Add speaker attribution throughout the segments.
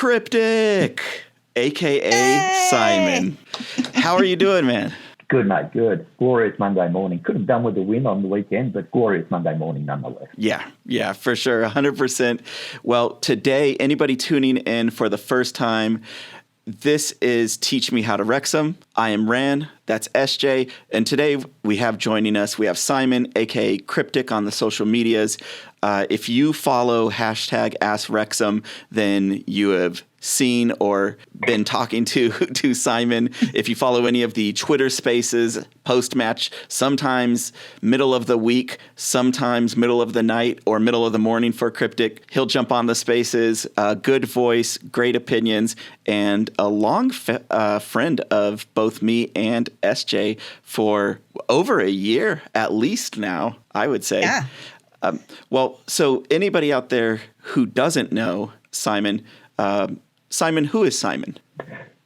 Speaker 1: Cryptic, a.k.a. Simon. How are you doing, man?
Speaker 2: Good, mate, good. Glorious Monday morning. Could have done with a win on the weekend, but glorious Monday morning nonetheless.
Speaker 1: Yeah, for sure, 100%. Well, today, anybody tuning in for the first time, this is Teach Me How to Wrexham. I am Ran, that's SJ, and today we have joining us, we have Simon, aka Cryptic on the social medias. If you follow hashtag askWxm, then you have seen or been talking to Simon. If you follow any of the Twitter spaces, post-match, sometimes middle of the week, sometimes middle of the night or middle of the morning for Cryptic, he'll jump on the spaces, good voice, great opinions, and a long friend of both me and SJ for over a year at least now, I would say.
Speaker 3: Yeah.
Speaker 1: Well, so anybody out there who doesn't know Simon, Simon, who is Simon?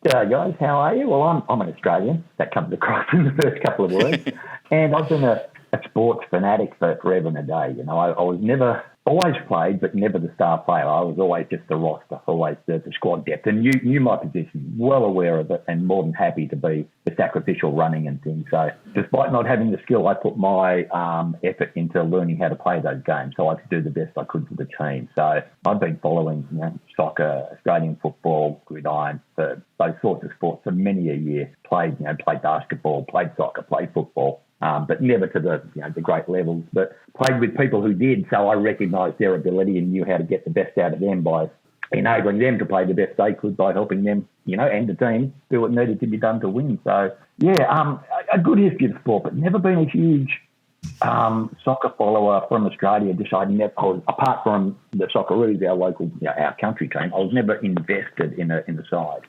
Speaker 2: G'day, guys. How are you? Well, I'm an Australian. That comes across in the first couple of words. And I've been a sports fanatic for forever and a day. You know, I was never, always played, but never the star player. I was always just the roster, always the squad depth. And you knew my position, well aware of it, and more than happy to be the sacrificial running and things. So despite not having the skill, I put my effort into learning how to play those games so I could do the best I could for the team. So I've been following, soccer, Australian football, gridiron, for those sorts of sports for many a year. Played basketball, played soccer, played football. But never to the great levels, but played with people who did, so I recognised their ability and knew how to get the best out of them by enabling them to play the best they could by helping them, and the team do what needed to be done to win. So, a good history of sport, but never been a huge soccer follower from Australia. Apart from the Socceroos, our local, our country team, I was never invested in the side,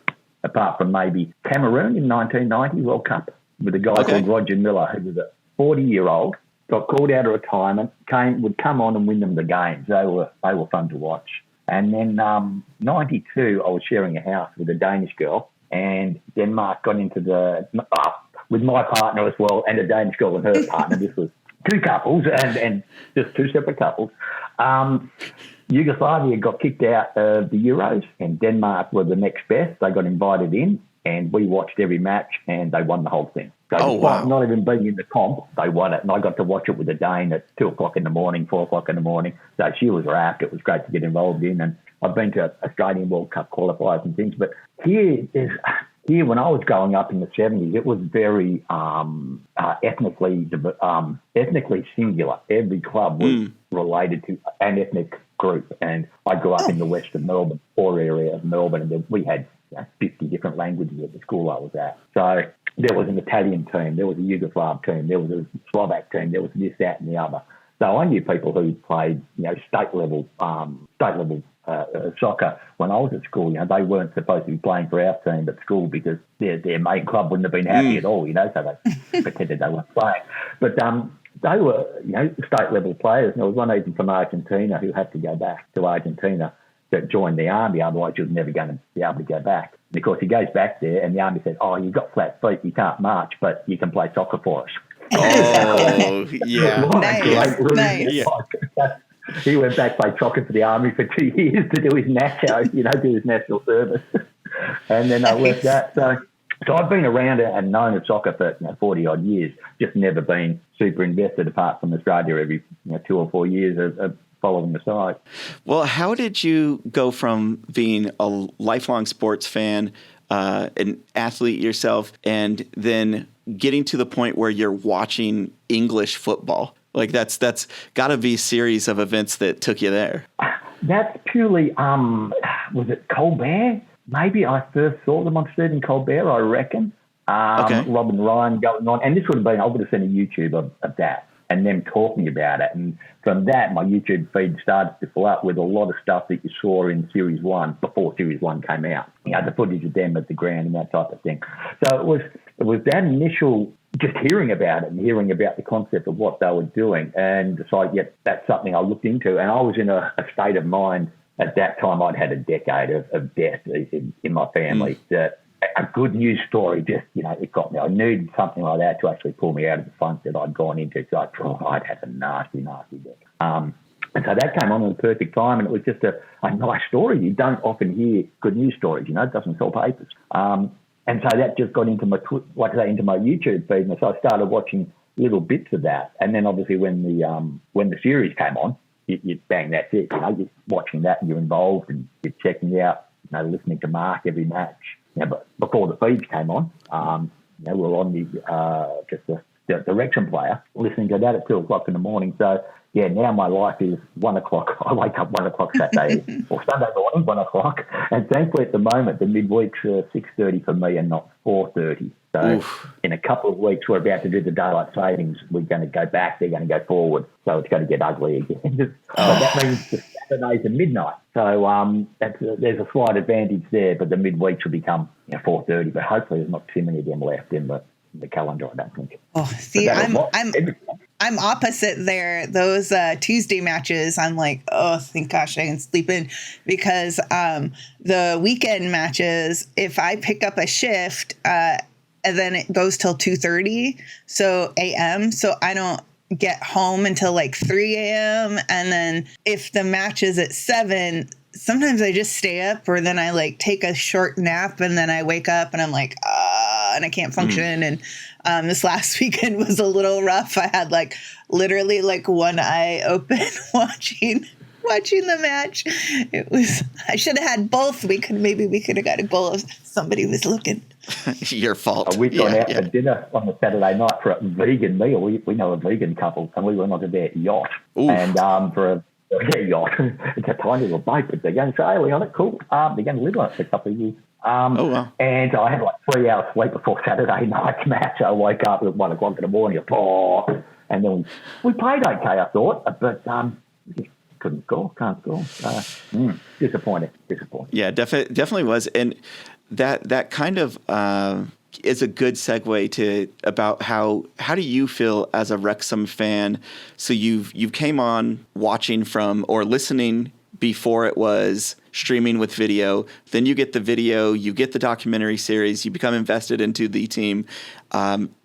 Speaker 2: apart from maybe Cameroon in 1990 World Cup. With a guy called Roger Miller, who was a 40-year-old, got called out of retirement, would come on and win them the games. They were fun to watch. And then 92, I was sharing a house with a Danish girl, and Denmark got into with my partner as well, and a Danish girl and her partner. This was two couples and just two separate couples. Yugoslavia got kicked out of the Euros, and Denmark were the next best. They got invited in. And we watched every match, and they won the whole thing. So
Speaker 1: wow.
Speaker 2: Not even being in the comp, they won it. And I got to watch it with a Dane at 2 o'clock in the morning, 4 o'clock in the morning. So she was wrapped. It was great to get involved in. And I've been to Australian World Cup qualifiers and things. But here, when I was growing up in the 70s, it was very ethnically singular. Every club was related to an ethnic group. And I grew up in the west of Melbourne, poor area of Melbourne, and we had 50 different languages at the school I was at. So there was an Italian team, there was a Yugoslav team, there was a Slovak team, there was this, that, and the other. So I knew people who played, state level soccer when I was at school. They weren't supposed to be playing for our team at school because their main club wouldn't have been happy at all. So they pretended they weren't playing. But they were, state level players. And there was one even from Argentina who had to go back to Argentina to join the army, otherwise he was never going to be able to go back. And of course, he goes back there, and the army said, "You've got flat feet, you can't march, but you can play soccer for us."
Speaker 1: Oh, yeah.
Speaker 3: Nice.
Speaker 1: Yeah.
Speaker 2: He went back, played soccer for the army for 2 years to do his nacho, do his national service. And then I left that. So I've been around and known of soccer for 40-odd years, just never been super invested apart from Australia every 2 or 4 years of following the side.
Speaker 1: Well, how did you go from being a lifelong sports fan, an athlete yourself, and then getting to the point where you're watching English football? Like that's got to be a series of events that took you there.
Speaker 2: That's purely, was it Colbert? Maybe I first saw them on Stephen Colbert, I reckon. Rob and Ryan going on. And this would have been, I would have seen a YouTube of that and them talking about it. And from that, my YouTube feed started to fill up with a lot of stuff that you saw in Series 1 before Series 1 came out. The footage of them at the ground and that type of thing. So it was that initial just hearing about it and hearing about the concept of what they were doing and decided, that's something I looked into. And I was in a state of mind at that time. I'd had a decade of death in my family that a good news story just, it got me. I needed something like that to actually pull me out of the funk that I'd gone into. So I'd had a nasty death. And so that came on at the perfect time, and it was just a nice story. You don't often hear good news stories, you know, it doesn't sell papers. And so that just got into my, into my YouTube feed. And so I started watching little bits of that. And then obviously when the series came on, you bang, that's it. You know, you're watching that and you're involved and you're checking out, you know, listening to Mark every match. You know, but before the feeds came on, you know, we were on the Wrexham player, listening to that at 2 o'clock in the morning. So, yeah, now my life is 1 o'clock. I wake up 1 o'clock Saturday or Sunday morning, 1 o'clock. And thankfully at the moment, the midweeks are 6:30 for me and not 4:30. So in a couple of weeks, we're about to do the daylight savings. We're going to go back. They're going to go forward. So it's going to get ugly again. But that means the Saturdays are midnight. So there's a slight advantage there, but the midweeks will become 4:30. But hopefully there's not too many of them left in the calendar, I don't think.
Speaker 3: Oh, see, I'm opposite there. Those Tuesday matches, I'm like, oh, thank gosh I can sleep in, because the weekend matches, if I pick up a shift, and then it goes till 2:30 a.m. So I don't get home until like 3 a.m. And then if the match is at 7, sometimes I just stay up, or then I like take a short nap and then I wake up and I'm like, and I can't function. And this last weekend was a little rough. I had like literally like one eye open watching the match. I should have had both. We could have got a goal if somebody was looking.
Speaker 1: Your fault.
Speaker 2: We've gone out for dinner on the Saturday night for a vegan meal. We know a vegan couple, and we went onto their yacht. Oof. And for their yacht, it's a tiny little boat, but they're going to sail on it. Cool. They're going to live on it for a couple of years.
Speaker 1: Wow. And
Speaker 2: I had like 3 hours sleep before Saturday night's match. I woke up at 1 o'clock in the morning, and then we played okay, I thought, but just couldn't score, can't score. Disappointing.
Speaker 1: Yeah, definitely was. And that kind of is a good segue to about how do you feel as a Wrexham fan? So you've came on watching from or listening before it was streaming with video. Then you get the video, you get the documentary series, you become invested into the team.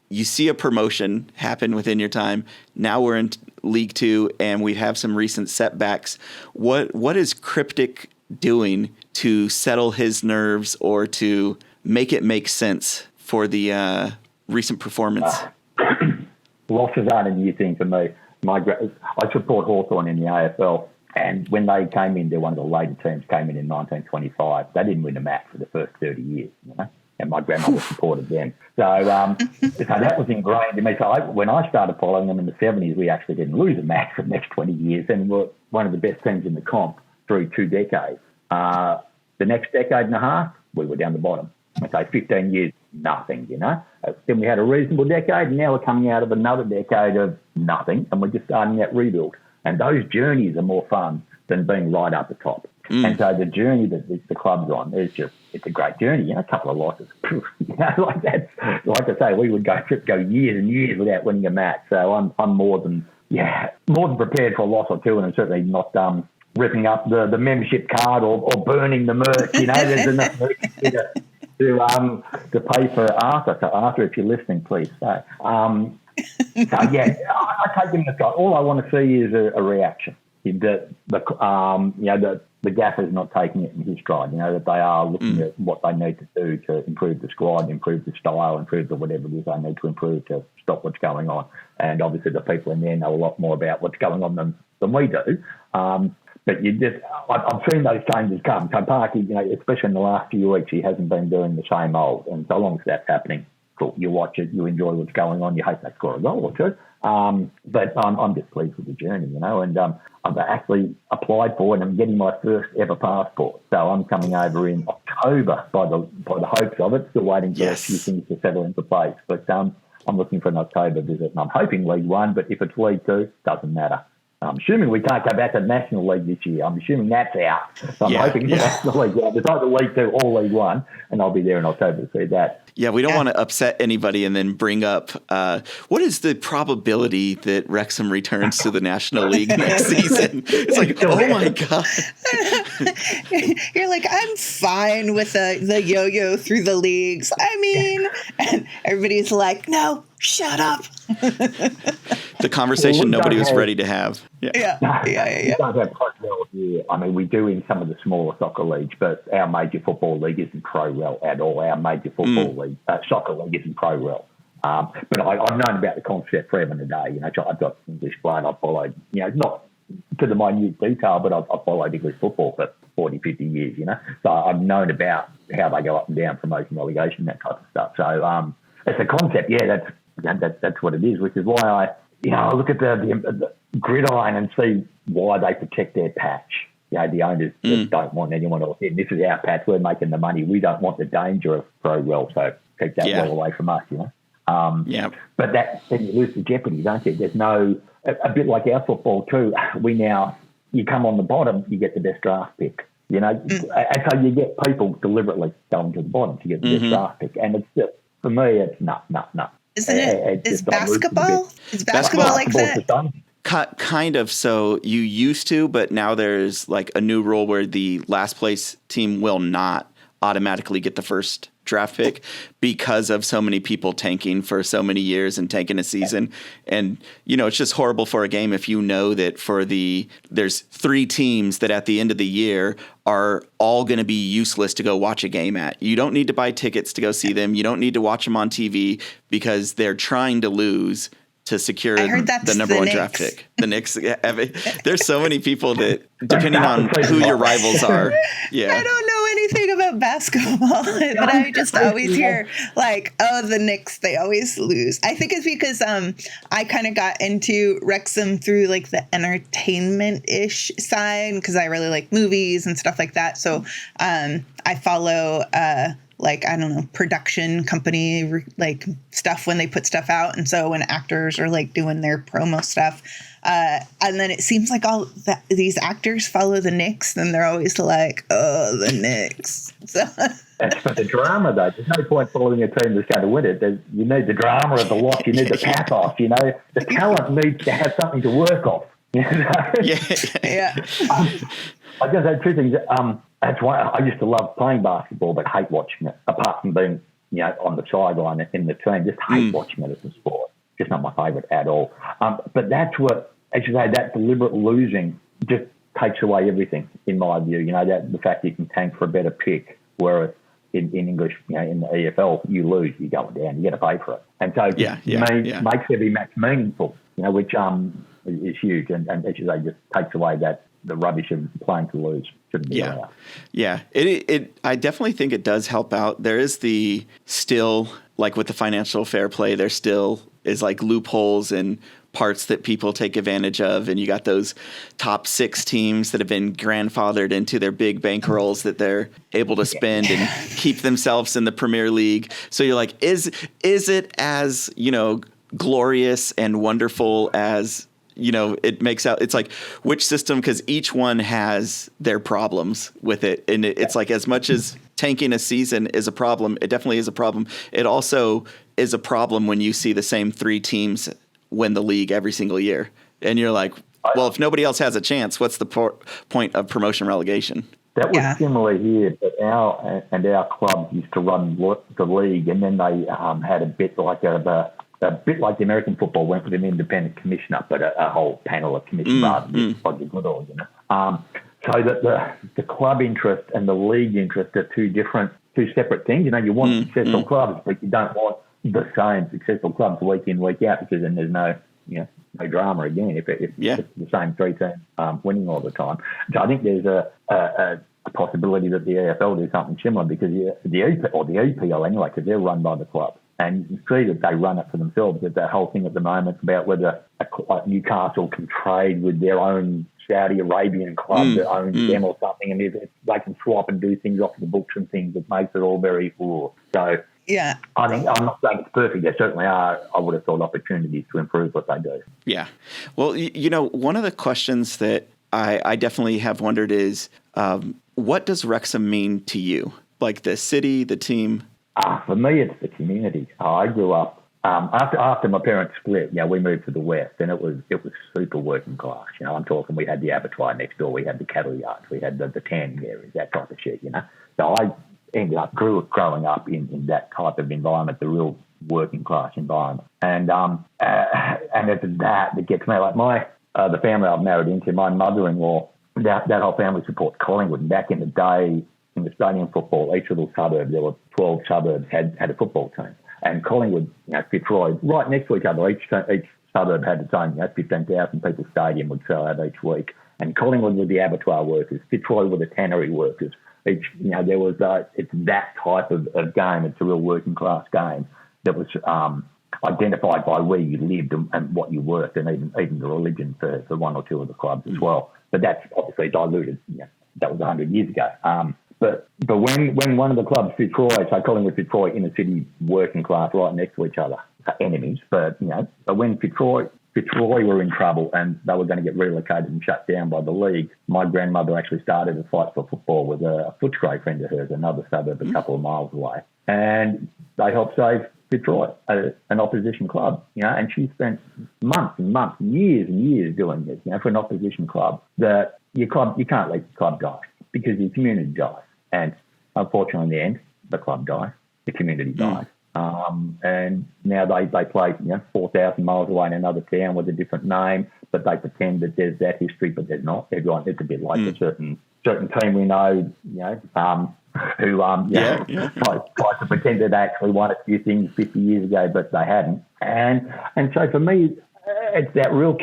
Speaker 1: You see a promotion happen within your time. Now we're in League Two and we have some recent setbacks. What is Cryptic doing to settle his nerves or to make it make sense for the recent performance?
Speaker 2: Losses aren't a new thing for me. I support Hawthorn in the AFL, and when they came in, they're one of the later teams, came in 1925. They didn't win a match for the first 30 years, you know? And my grandmother supported them. So that was ingrained in me. So when I started following them in the 70s, we actually didn't lose a match for the next 20 years, and were one of the best teams in the comp through 2 decades. The next decade and a half, we were down the bottom. Okay, 15 years, nothing, you know. Then we had a reasonable decade, and now we're coming out of another decade of nothing, and we're just starting that rebuild. And those journeys are more fun than being right up the top. And so the journey that the club's on is it's a great journey, you know, a couple of losses. You know, like that. Like I say, we would go years and years without winning a match. So I'm more than prepared for a loss or two, and I'm certainly not ripping up the membership card or burning the merch. You know, there's enough merch to pay for Arthur. So Arthur, if you're listening, please say. I take him the side. All I want to see is a reaction. The gaffer's not taking it in his stride. You know, that they are looking at what they need to do to improve the squad, improve the style, improve the whatever it is they need to improve to stop what's going on. And obviously the people in there know a lot more about what's going on than we do. But I've seen those changes come. So Parky, you know, especially in the last few weeks, he hasn't been doing the same old. And so long as that's happening, cool. You watch it, you enjoy what's going on, you hope they score a goal or two. But I'm just pleased with the journey, you know, and I've actually applied for and I'm getting my first ever passport. So I'm coming over in October by the hopes of it, still waiting for a few things to settle into place. But I'm looking for an October visit, and I'm hoping League One, but if it's League Two, doesn't matter. I'm assuming we can't go back to the National League this year. I'm assuming that's out. So I'm hoping for National League. Yeah, there's either League Two or League One, and I'll be there in October to see that.
Speaker 1: Yeah, we don't want to upset anybody and then bring up what is the probability that Wrexham returns to the National League next season? It's like, oh my God.
Speaker 3: You're like, I'm fine with the yo-yo through the leagues. I mean, and everybody's like, no, shut up.
Speaker 1: the conversation nobody was ready to have.
Speaker 3: Yeah.
Speaker 2: We don't have pro-rel here. I mean, we do in some of the smaller soccer leagues, but our major football league isn't pro-rel at all. Our major football league, soccer league isn't pro-rel. But I've known about the concept forever and a day. You know, I've got English blood. I've followed, you know, not to the minute detail, but I've followed English football for 40, 50 years, you know. So I've known about how they go up and down, promotion, relegation, that type of stuff. So it's a concept, that's what it is, which is why I look at the gridiron and see why they protect their patch. You know, the owners just don't want anyone else in. This is our patch. We're making the money. We don't want the danger of pro-rel, so keep that well away from us, you know. But then you lose the jeopardy, don't you? There's no, a bit like our football too. You come on the bottom, you get the best draft pick. You know, and so you get people deliberately going to the bottom to get the best draft pick, and it's just, for me, it's no.
Speaker 3: Isn't it? Is basketball? Is basketball like that?
Speaker 1: Kind of. So you used to, but now there's like a new rule where the last place team will not automatically get the first draft pick because of so many people tanking for so many years and tanking a season. And, you know, it's just horrible for a game if you know that there's 3 teams that at the end of the year are all going to be useless to go watch a game at. You don't need to buy tickets to go see them. You don't need to watch them on TV because they're trying to lose to secure the number one draft pick. The Knicks. There's so many people that, depending on who your rivals are. Yeah.
Speaker 3: I don't know anything about basketball, but I just always hear like, oh, the Knicks, they always lose. I think it's because I kind of got into Wrexham through like the entertainment-ish side because I really like movies and stuff like that. So I follow like, I don't know, production company, like stuff when they put stuff out. And so when actors are like doing their promo stuff, and then it seems like these actors follow the Knicks, and they're always like, oh, the Knicks. So.
Speaker 2: That's for the drama, though. There's no point following a team that's going to win it. You need the drama of the loss. You need the pathos. You know, the talent needs to have something to work off. You know?
Speaker 3: Yeah.
Speaker 2: I just had 2 things. That's why I used to love playing basketball, but hate watching it. Apart from being, you know, on the sideline in the team, just hate watching it as a sport. Just not my favourite at all. But that's what, as you say, that deliberate losing just takes away everything, in my view. You know, that the fact you can tank for a better pick, whereas in English, you know, in the EFL, you lose, you're going down, you got to pay for it. And so it makes every match meaningful, you know, which is huge. And as you say, just takes away the rubbish of playing to lose. Shouldn't be allowed.
Speaker 1: Yeah. I definitely think it does help out. There is still, like with the financial fair play, there still is like loopholes and parts that people take advantage of. And you got those top 6 teams that have been grandfathered into their big bankrolls that they're able to spend and keep themselves in the Premier League. So you're like, is it as, you know, glorious and wonderful as, you know, it makes out? It's like, which system, because each one has their problems with it. And it's like, as much as tanking a season is a problem, it definitely is a problem. It also is a problem when you see the same 3 teams win the league every single year. And you're like, well, if nobody else has a chance, what's the point of promotion relegation?
Speaker 2: That was similar here, but our club used to run the league, and then they had a bit like the American football went with an independent commissioner, but a whole panel of commissioners rather than like the good old, you know. So that the club interest and the league interest are two separate things. You know, you want successful clubs, but you don't want the same successful clubs week in, week out, because then there's no drama again if it's the same 3 teams winning all the time. So I think there's a possibility that the AFL do something similar, because the EPL anyway, because they're run by the club. And you can see that they run it for themselves. There's that whole thing at the moment about whether Newcastle can trade with their own Saudi Arabian club that owns them or something, and if they can swap and do things off the books and things, it makes it all very cool. So
Speaker 3: yeah,
Speaker 2: I think, I'm not saying it's perfect. There certainly are, I would have thought, opportunities to improve what they do.
Speaker 1: Yeah. Well, you know, one of the questions that I definitely have wondered is, what does Wrexham mean to you? Like the city, the team?
Speaker 2: For me, it's the community. I grew up after my parents split. You know, we moved to the west, and it was super working class. You know, I'm talking. We had the abattoir next door. We had the cattle yards. We had the tanning areas, that type of shit. You know, so I ended up growing up in that type of environment. The real working class environment. And it's that gets me. Like the family I've married into, my mother-in-law, that whole family supports Collingwood. And back in the day, in Australian football, each little suburb, there were 12 suburbs had a football team. And Collingwood, Fitzroy, right next to each other, each suburb had its own, 15,000 people stadium would sell out each week. And Collingwood were the abattoir workers. Fitzroy were the tannery workers. There was it's that type of game. It's a real working class game that was identified by where you lived and what you worked, and even the religion for one or two of the clubs as well. But that's obviously diluted. That was 100 years ago. But when one of the clubs, Fitzroy, so Collingwood, Fitzroy, inner city, working class, right next to each other, enemies. But when Fitzroy were in trouble and they were going to get relocated and shut down by the league, my grandmother actually started a fight for football with a Footscray friend of hers, another suburb a couple of miles away, and they helped save Fitzroy, an opposition club. And she spent months and months, years and years doing this. For an opposition club, that you can't let the club die because the community dies. And unfortunately, in the end, the club dies, the community dies. And now they play 4,000 miles away in another town with a different name, but they pretend that there's that history, but there's not. Everyone, it's a bit like a certain team we know, who tried to pretend that they actually won a few things 50 years ago, but they hadn't. And so for me, it's that real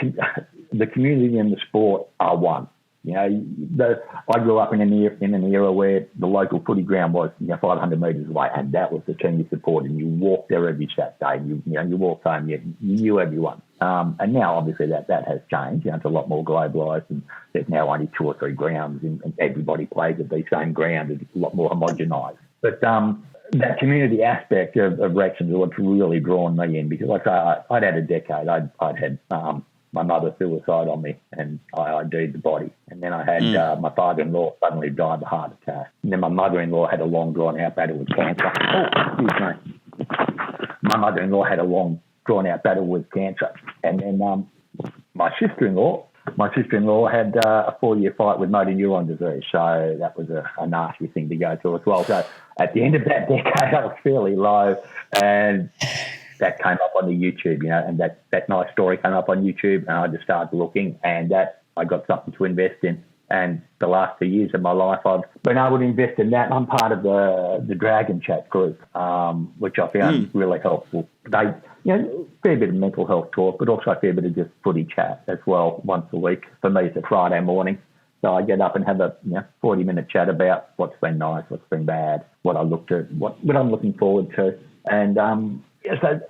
Speaker 2: the community and the sport are one. I grew up in an era where the local footy ground was 500 metres away, and that was the team you supported. And you walked there every Saturday. You walked home. You knew everyone. And now, obviously, that has changed. It's a lot more globalised, and there's now only 2 or 3 grounds, and everybody plays at the same ground. It's a lot more homogenised. But that community aspect of Wrexham is what's really drawn me in, because, like I'd had a decade. I'd had my mother suicide on me, and I ID'd the body. And then I had my father-in-law suddenly died of a heart attack. And then my mother-in-law had a long drawn-out battle with cancer. Excuse me. My mother-in-law had a long drawn-out battle with cancer. And then my sister-in-law had a 4-year fight with motor neuron disease. So that was a nasty thing to go through as well. So at the end of that decade, I was fairly low, and that came up on the YouTube, and that nice story came up on YouTube, and I just started looking, and that I got something to invest in. And the last 2 years of my life, I've been able to invest in that. I'm part of the Dragon Chat group, which I found really helpful. They, fair bit of mental health talk, but also a fair bit of just footy chat as well once a week. For me, it's a Friday morning. So I get up and have a 40-minute chat about what's been nice, what's been bad, what I'm looking forward to. And so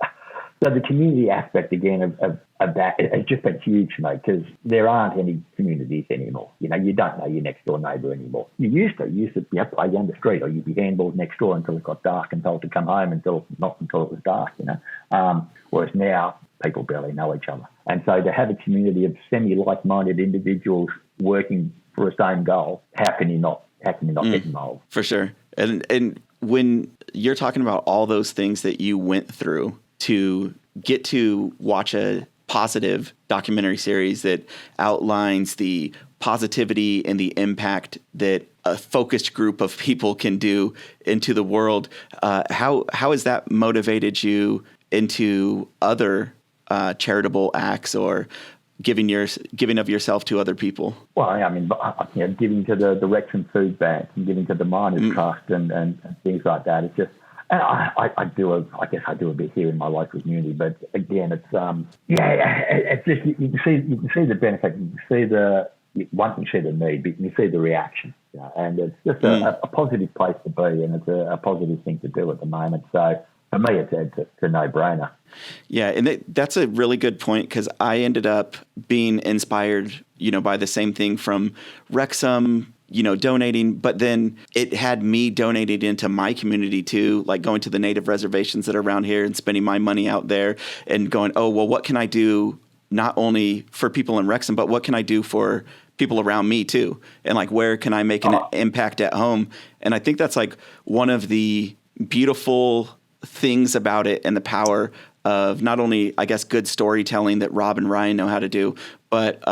Speaker 2: the community aspect, again, of that has just been huge for me, because there aren't any communities anymore. You don't know your next door neighbour anymore. You used to play down the street, or you'd be handballed next door until it got dark and told to come home not until it was dark, Whereas now people barely know each other. And so to have a community of semi-like-minded individuals working for the same goal, how can you not get involved?
Speaker 1: For sure. And when you're talking about all those things that you went through to get to watch a positive documentary series that outlines the positivity and the impact that a focused group of people can do into the world, how has that motivated you into other charitable acts or giving of yourself to other people? Well,
Speaker 2: I mean, giving to the Wrexham Food Bank and giving to the Miners Trust and things like that. It's just, and I do a bit here in my local community, but again, it's it's just you can see the benefit, you can see the need, but you can see the reaction, and it's just a positive place to be, and it's a positive thing to do at the moment. So for me, it's a no-brainer.
Speaker 1: Yeah, and that's a really good point, because I ended up being inspired, by the same thing from Wrexham, donating, but then it had me donated into my community too, like going to the native reservations that are around here and spending my money out there and going, oh, well, what can I do not only for people in Wrexham, but what can I do for people around me too? And like, where can I make an impact at home? And I think that's like one of the beautiful things about it, and the power of not only, I guess, good storytelling that Rob and Ryan know how to do, but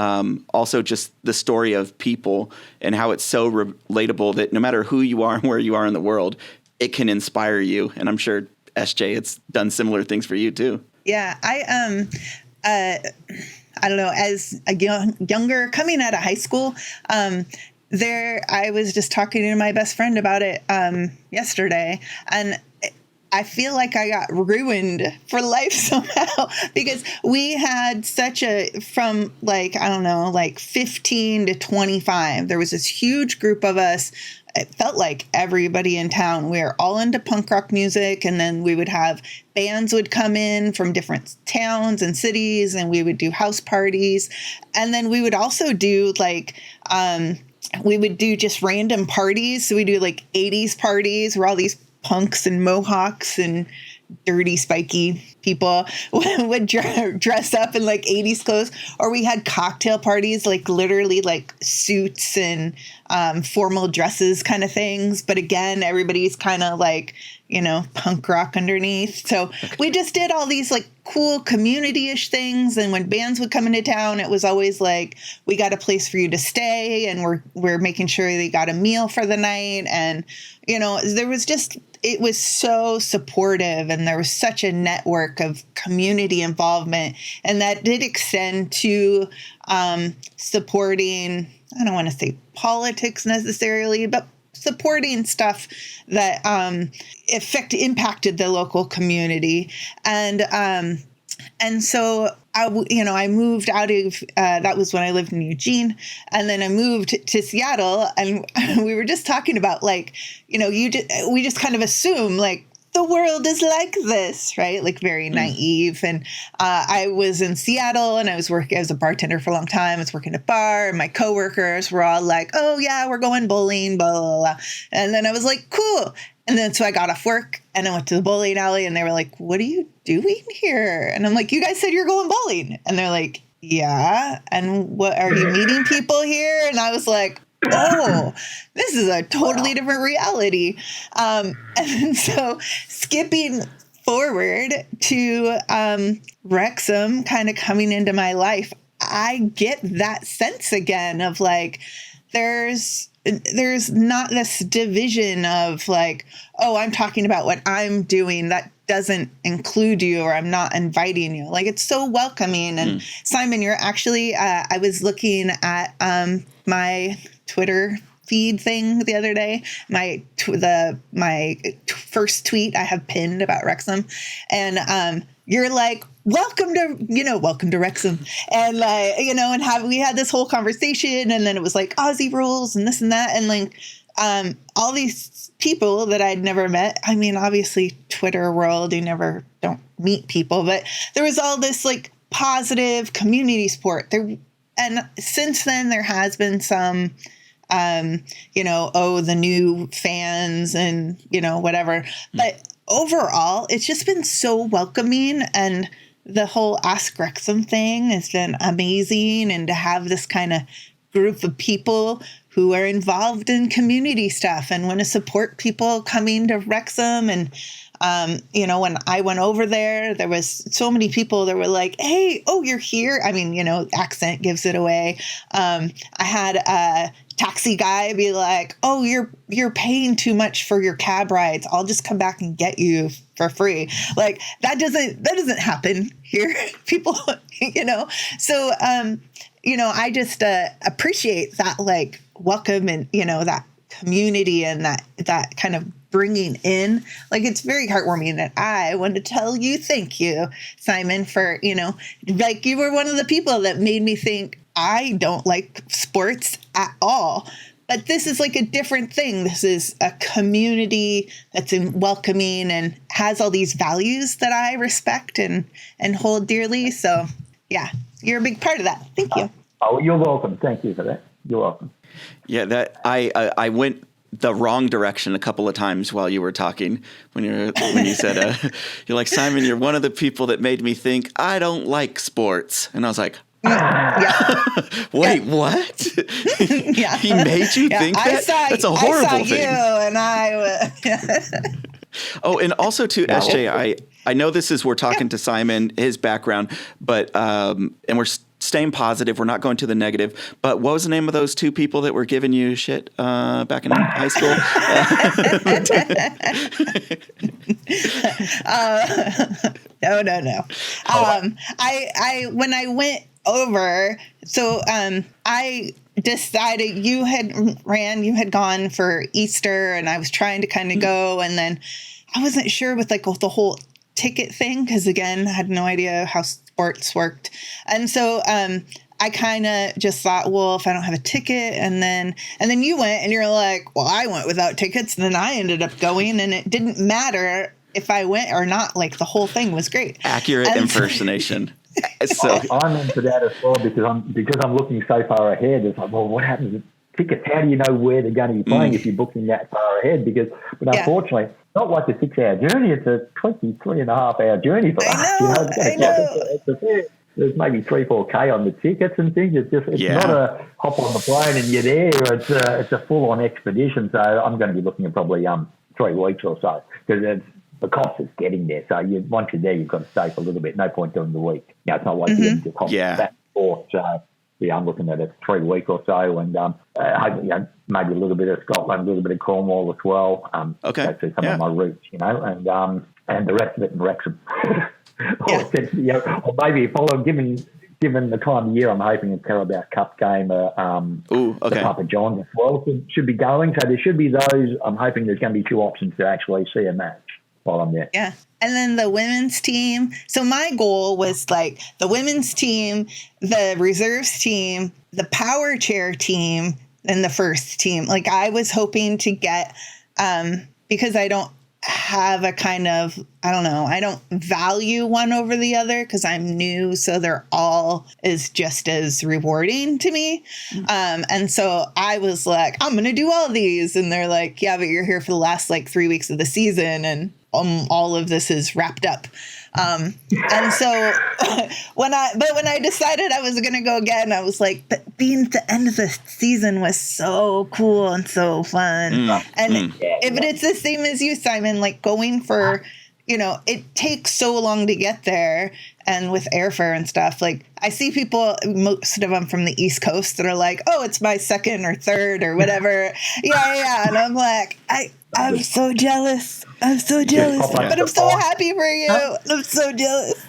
Speaker 1: also just the story of people and how it's so relatable that no matter who you are and where you are in the world, it can inspire you. And I'm sure SJ, it's done similar things for you too.
Speaker 3: Yeah, I don't know, as a younger, coming out of high school, I was just talking to my best friend about it yesterday, and I feel like I got ruined for life somehow because we had from like, I don't know, like 15 to 25, there was this huge group of us. It felt like everybody in town. We were all into punk rock music, and then we would have bands would come in from different towns and cities, and we would do house parties. And then we would also do like, we would do just random parties. So we do like 80s parties where all these punks and mohawks and dirty, spiky people would dress up in like 80s clothes. Or we had cocktail parties, like literally like suits and formal dresses kind of things. But again, everybody's kind of like, you know, punk rock underneath. So we just did all these like cool community-ish things. And when bands would come into town, it was always like, we got a place for you to stay, and we're making sure they got a meal for the night. And, you know, it was so supportive, and there was such a network of community involvement. And that did extend to supporting, I don't want to say politics necessarily, but supporting stuff that impacted the local community. And so I moved out of, that was when I lived in Eugene, and then I moved to Seattle, and we were just talking about like, you know, we just kind of assume like the world is like this, right? Like very naive. And I was in Seattle, and I was a bartender for a long time. I was working at a bar, and my coworkers were all like, oh yeah, we're going bowling, blah, blah, blah. And then I was like, cool. And then so I got off work and I went to the bowling alley, and they were like, what are you doing here? And I'm like, you guys said you're going bowling. And they're like, yeah. And what, are you meeting people here? And I was like, oh, this is a totally different reality. And so skipping forward to Wrexham kind of coming into my life, I get that sense again of like, there's not this division of like, oh, I'm talking about what I'm doing. That doesn't include you, or I'm not inviting you. Like, it's so welcoming. And Simon, you're actually, I was looking at my Twitter feed thing the other day, my first tweet I have pinned about Wrexham, and you're like, welcome to Wrexham. And like, you know, and we had this whole conversation, and then it was like Aussie rules and this and that. And like, all these people that I'd never met. I mean, obviously Twitter world, you don't meet people, but there was all this like positive community support there. And since then there has been some, the new fans and, whatever, but overall it's just been so welcoming, and the whole askWxm thing has been amazing. And to have this kind of group of people who are involved in community stuff and want to support people coming to Wrexham. And, when I went over there was so many people that were like, hey, oh, you're here. I mean, accent gives it away. I had a taxi guy be like, oh, you're paying too much for your cab rides. I'll just come back and get you for free. Like that doesn't happen here. People, so, I just appreciate that like welcome and, that community and that kind of bringing in, like, it's very heartwarming. And I want to tell you, thank you, Simon, for, like you were one of the people that made me think I don't like sports at all. But this is like a different thing. This is a community that's welcoming and has all these values that I respect and hold dearly. So, yeah, you're a big part of that. Thank you.
Speaker 2: Oh, you're welcome. Thank you for that. You're welcome.
Speaker 1: Yeah, that I went the wrong direction a couple of times while you were talking when you said you're like, Simon, you're one of the people that made me think I don't like sports, and I was like,
Speaker 3: yeah.
Speaker 1: Wait, what?
Speaker 3: Yeah.
Speaker 1: He made you think that? That's a horrible thing.
Speaker 3: I saw you, and
Speaker 1: Oh, and also to SJ, I know we're talking to Simon, his background, but and we're staying positive. We're not going to the negative. But what was the name of those two people that were giving you shit back in high school?
Speaker 3: No. I when I went over, so I decided you had gone for Easter, and I was trying to kind of go, and then I wasn't sure with like the whole ticket thing, because again, I had no idea how sports worked. And so I kind of just thought, well, if I don't have a ticket, and then you went and you're like, well, I went without tickets, and then I ended up going, and it didn't matter if I went or not. Like the whole thing was great.
Speaker 1: Accurate impersonation. So
Speaker 2: I'm into that as well, because I'm looking so far ahead. It's like, well, what happens with tickets? How do you know where they're going to be playing if you're booking that far ahead? But unfortunately, it's not like a 6-hour journey. It's a 23.5-hour journey for us.
Speaker 3: I know.
Speaker 2: There's maybe 3-4K on the tickets and things. It's not a hop on the plane and you're there. It's a full on expedition. So I'm going to be looking at probably 3 weeks or so, because the cost is getting there. So once you're there, you've got to stay for a little bit. No point doing the week. It's not like you just hop back and forth. So I'm looking at a 3 week or so, and hopefully, maybe a little bit of Scotland, a little bit of Cornwall as well.
Speaker 1: Okay.
Speaker 2: So some of my routes, and the rest of it in Wrexham. Or maybe if I'm given the time of year, I'm hoping a Carabao Cup game, the Papa John's as well should be going. So there should be those. I'm hoping there's going to be 2 options to actually see a match while I'm there.
Speaker 3: Yeah. And then the women's team. So my goal was like the women's team, the reserves team, the power chair team, and the first team. Like I was hoping to get, because I don't have a kind of, I don't know, I don't value one over the other because I'm new. So they're all is just as rewarding to me. And so I was like, I'm going to do all these. And they're like, yeah, but you're here for the last like 3 weeks of the season. And all of this is wrapped up. And so when I decided I was going to go again, I was like, but being at the end of the season was so cool and so fun. But it's the same as you, Simon, like going for, it takes so long to get there. And with airfare and stuff, like I see people, most of them from the East Coast, that are like, oh, it's my second or third or whatever. Yeah. And I'm like, I'm so jealous. But I'm so happy for you. I'm so jealous.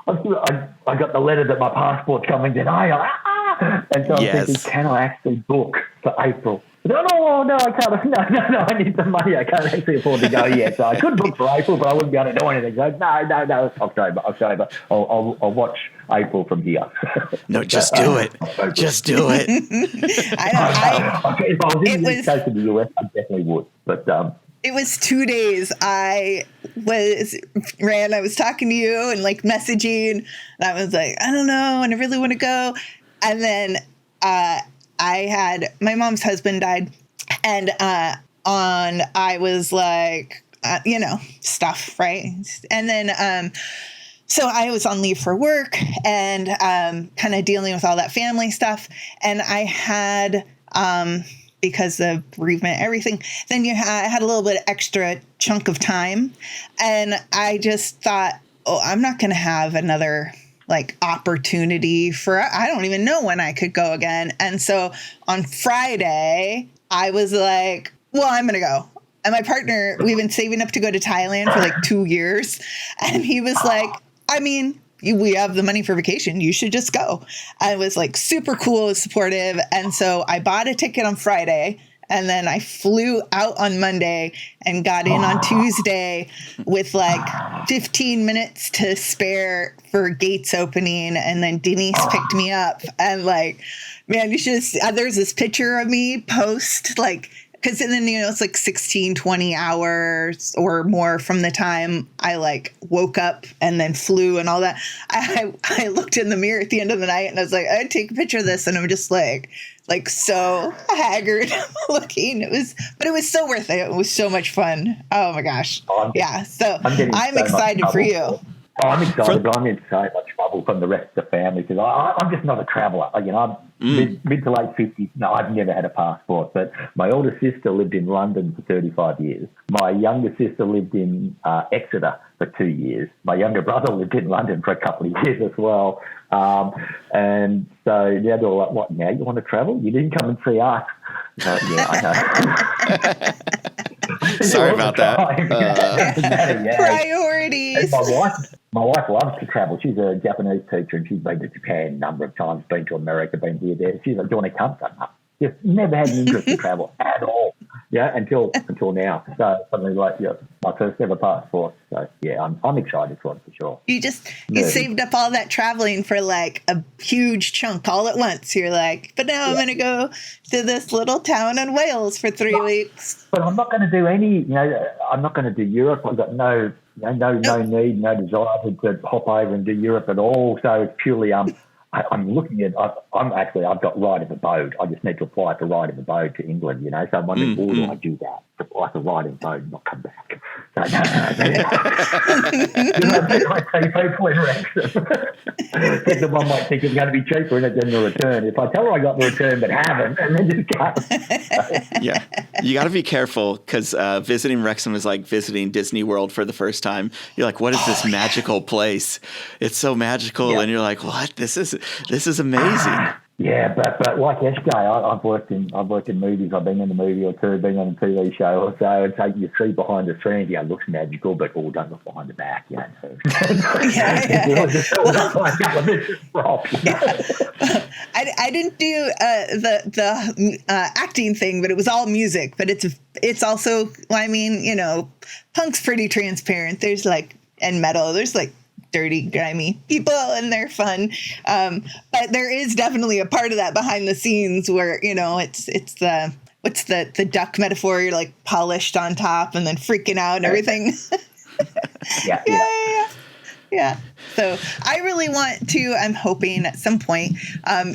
Speaker 2: I got the letter that my passport's coming today. And so I'm thinking, can I actually book for April? No, I can't. No, I need the money. I can't actually afford to go yet. So I could book for April, but I wouldn't be able to do anything. So no, it's October. I'll watch April from here.
Speaker 1: No, just do it. Just do it.
Speaker 2: If I was in the East Coast of the US, I definitely would. But
Speaker 3: it was 2 days. I was talking to you and like messaging, and I was like, I don't know, and I really want to go. And then my mom's husband died, and I was like, stuff, right? And then so I was on leave for work and kind of dealing with all that family stuff, and I had because of bereavement, everything, then I had a little bit of extra chunk of time. And I just thought, I'm not going to have another like opportunity I don't even know when I could go again. And so on Friday, I was like, well, I'm going to go. And my partner, we've been saving up to go to Thailand for like 2 years. And he was like, I mean, we have the money for vacation. You should just go. I was like super cool, supportive. And so I bought a ticket on Friday, and then I flew out on Monday and got in on Tuesday with like 15 minutes to spare for gates opening. And then Denise picked me up, and like, man, you should there's this picture of me post like, because then, it's like 16, 20 hours or more from the time I like woke up and then flew and all that. I looked in the mirror at the end of the night and I was like, I'd take a picture of this. And I'm just like so haggard looking. But it was so worth it. It was so much fun. Oh my gosh. Yeah. So I'm excited for you.
Speaker 2: Oh, I'm excited, but I'm in so much trouble from the rest of the family because I'm just not a traveller. I'm mid to late 50s. No, I've never had a passport. But my older sister lived in London for 35 years. My younger sister lived in Exeter for 2 years. My younger brother lived in London for a couple of years as well. And so now they're all like, what, now you want to travel? You didn't come and see us. So, yeah, I know.
Speaker 1: Sorry about that.
Speaker 3: Priorities.
Speaker 2: My wife loves to travel. She's a Japanese teacher and she's been to Japan a number of times, been to America, been here, there. She's like, do you want to come? No. Just never had an interest in travel at all. Yeah, until now. So something like my first ever passport. So yeah, I'm excited for it for sure.
Speaker 3: You saved up all that traveling for like a huge chunk all at once. You're like, but now I'm going to go to this little town in Wales for 3 weeks.
Speaker 2: But I'm not going to do any. I'm not going to do Europe. I've got no need, no desire to hop over and do Europe at all. So it's purely I'm looking at. I've got right of abode. I just need to apply for right of abode to England. So I'm wondering, do I do that? Apply for right of abode and not come back. So I say people in Wrexham. The one might think it's going to be cheaper and then the return. If I tell her I got the return but haven't, and then just go.
Speaker 1: Yeah, you got to be careful because visiting Wrexham is like visiting Disney World for the first time. You're like, what is this magical place? It's so magical, and you're like, what? This is amazing.
Speaker 2: Yeah, but like SJ, I've worked in movies. I've been in a movie or two, been on a TV show or so. And so you see behind the scenes, it looks magical, but don't look behind the back.
Speaker 3: I didn't do the acting thing, but it was all music. But it's also, punk's pretty transparent. There's and metal. There's dirty, grimy people, and they're fun. But there is definitely a part of that behind the scenes where, it's the duck metaphor. You're polished on top and then freaking out and everything. Yeah. So I really want to, I'm hoping at some point,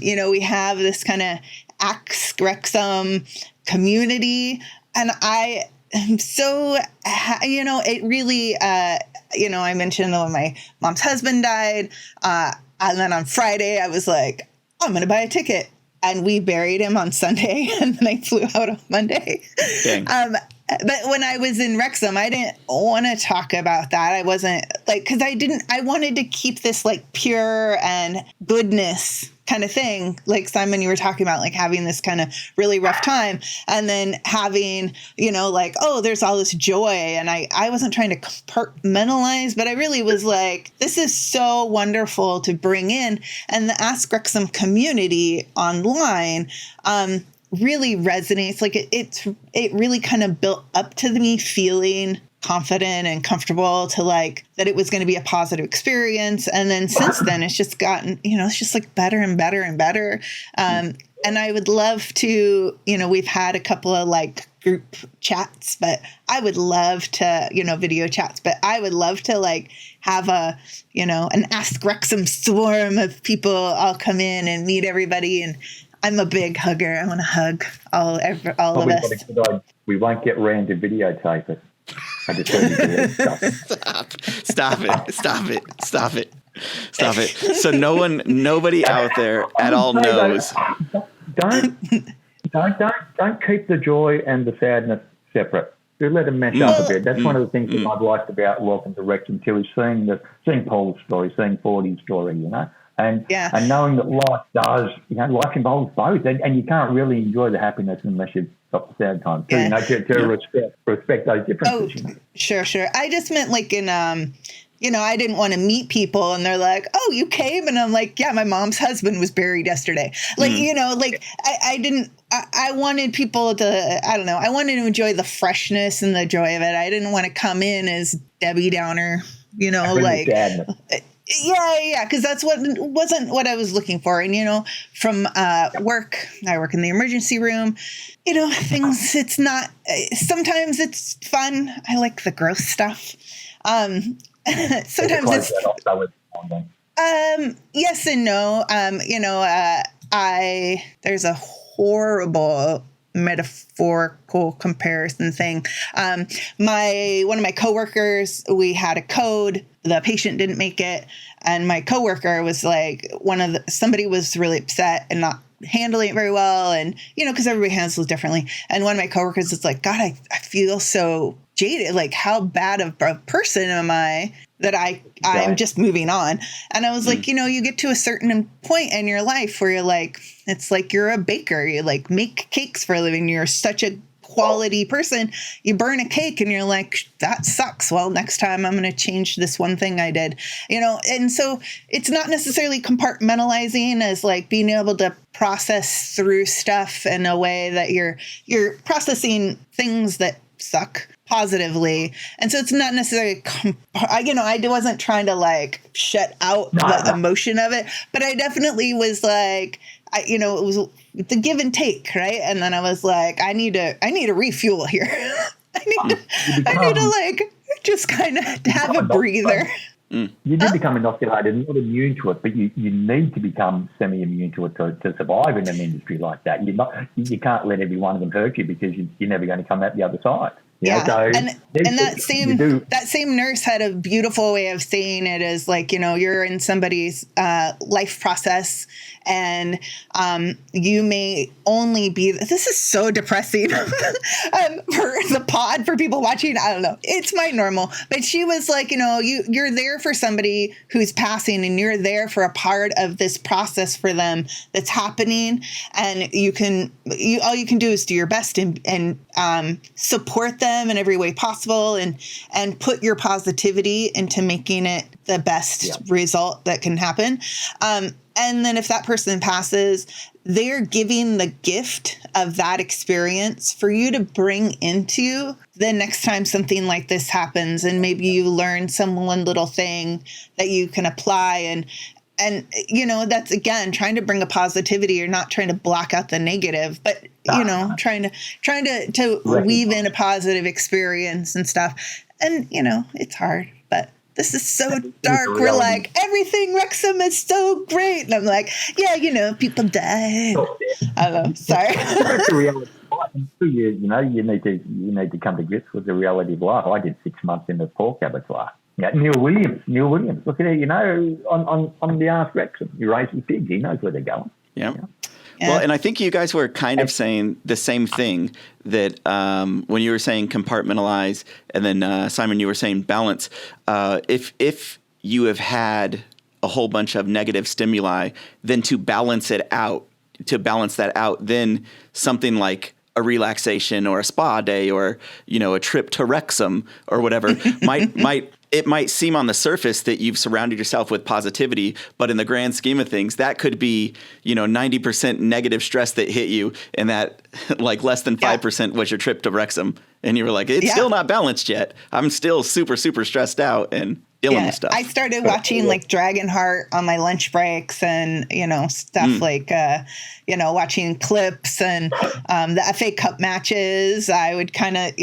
Speaker 3: we have this kind of askWxm community, and I am so, it really, I mentioned when my mom's husband died, and then on Friday I was like, I'm going to buy a ticket. And we buried him on Sunday, and then I flew out on Monday. But when I was in Wrexham, I didn't want to talk about that. I wasn't because I wanted to keep this pure and goodness kind of thing. Like Simon, you were talking about having this kind of really rough time and then having, there's all this joy. And I wasn't trying to compartmentalize, but I really was this is so wonderful to bring in. And the askWxm community online, really resonates. It really kind of built up to me feeling confident and comfortable to that it was going to be a positive experience. And then since then it's just gotten, it's just better and better and better. And I would love to, we've had a couple of group chats, but I would love to, video chats, but I would love to have a, an askWxm swarm of people all come in and meet everybody. And I'm a big hugger. I want to hug all of us.
Speaker 2: We won't get Rand to videotape it. I just heard you do
Speaker 1: Stop it. So nobody out there at all knows.
Speaker 2: Don't keep the joy and the sadness separate. Do let them mesh up a bit. That's one of the things that I've liked about Welcome to Wrexham too, is seeing Paul's story, seeing Fordy's story, and knowing that life involves both, and you can't really enjoy the happiness unless you've got the sad times. To respect those differences.
Speaker 3: Oh, sure. I just meant in I didn't want to meet people, and they're like, "Oh, you came," and I'm like, "Yeah, my mom's husband was buried yesterday." I didn't. I wanted people to, I don't know, I wanted to enjoy the freshness and the joy of it. I didn't want to come in as Debbie Downer, Yeah, because that's wasn't what I was looking for. And, from work, I work in the emergency room, things, it's not, sometimes it's fun. I like the gross stuff. Sometimes it's, yes and no. There's a horrible metaphorical comparison thing. One of my coworkers, we had a code. The patient didn't make it, and my coworker was like, somebody was really upset and not handling it very well, and because everybody handles it differently. And one of my coworkers was like, God, I feel so jaded. Like, how bad of a person am I that I'm just moving on? And I was like, you get to a certain point in your life where you're like, it's like you're a baker. You like make cakes for a living. You're such a quality person. You burn a cake and you're like, that sucks. Well, next time I'm going to change this one thing I did, and so it's not necessarily compartmentalizing as like being able to process through stuff in a way that you're processing things that suck positively. And so it's not necessarily, I wasn't trying to like shut out the emotion of it, but I definitely was like, it was the give and take, right? And then I was like, I need to refuel here. I need to like just kind of have a breather.
Speaker 2: You do become inoculated, not immune to it, but you need to become semi-immune to it to survive in an industry like that. You can't let every one of them hurt you, because you're never going to come out the other side.
Speaker 3: Yeah. So and that same nurse had a beautiful way of saying it, is like, you're in somebody's life process, and you may only be, this is so depressing for the pod, for people watching. I don't know. It's my normal. But she was like, you're there for somebody who's passing, and you're there for a part of this process for them that's happening. And all you can do is do your best and support them in every way possible, and put your positivity into making it the best result that can happen. And then if that person passes, they're giving the gift of that experience for you to bring into the next time something like this happens. And maybe you learn some one little thing that you can apply. And that's, again, trying to bring a positivity. You're not trying to block out the negative, but, trying to weave in a positive experience and stuff. And, it's hard, but this is so dark. We're like, everything Wrexham is so great. And I'm like, people die. I don't know. Sorry.
Speaker 2: That's the reality of life. You need to come to grips with the reality of life. I did 6 months in the pork abattoir. Yeah, Neil Williams. Look at it, on the askWxm. He raises pigs. He knows where they're going.
Speaker 1: Yeah. Well, and I think you guys were kind of saying the same thing, that when you were saying compartmentalize, and then Simon, you were saying balance. If you have had a whole bunch of negative stimuli, then to balance that out, then something like a relaxation or a spa day or, a trip to Wrexham or whatever might seem on the surface that you've surrounded yourself with positivity, but in the grand scheme of things, that could be, 90% negative stress that hit you, and that like less than 5% was your trip to Wrexham. And you were like, it's still not balanced yet. I'm still super, super stressed out and dealing with stuff.
Speaker 3: I started watching like Dragonheart on my lunch breaks, and, stuff like, watching clips and the FA Cup matches. I would kind of,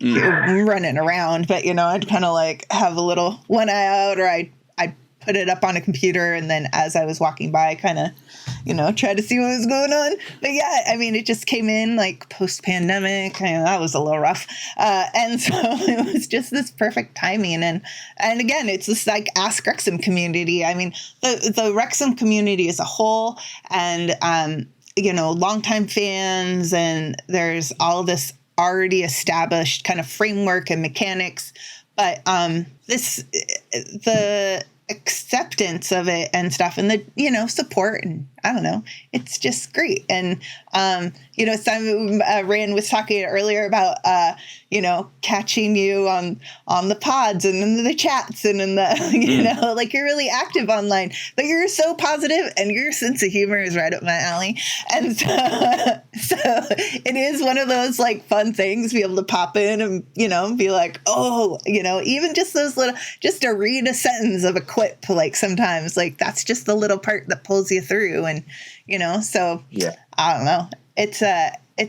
Speaker 3: running around, but, I'd kind of like have a little one eye out, or I'd put it up on a computer, and then as I was walking by, kind of, try to see what was going on. But yeah, I mean, it just came in like post-pandemic. That was a little rough. And so it was just this perfect timing. And again, it's this like Ask Wrexham community. I mean, the Wrexham community as a whole, and, longtime fans, and there's all this already established kind of framework and mechanics. But the acceptance of it and stuff, and the support, and I don't know, it's just great. And Simon Rand was talking earlier about catching you on the pods and in the chats and in the like, you're really active online, but you're so positive, and your sense of humor is right up my alley. And so it is one of those like fun things to be able to pop in and be like, even just those little, just to read a sentence of a quip, like sometimes like that's just the little part that pulls you through. And so I don't know, it's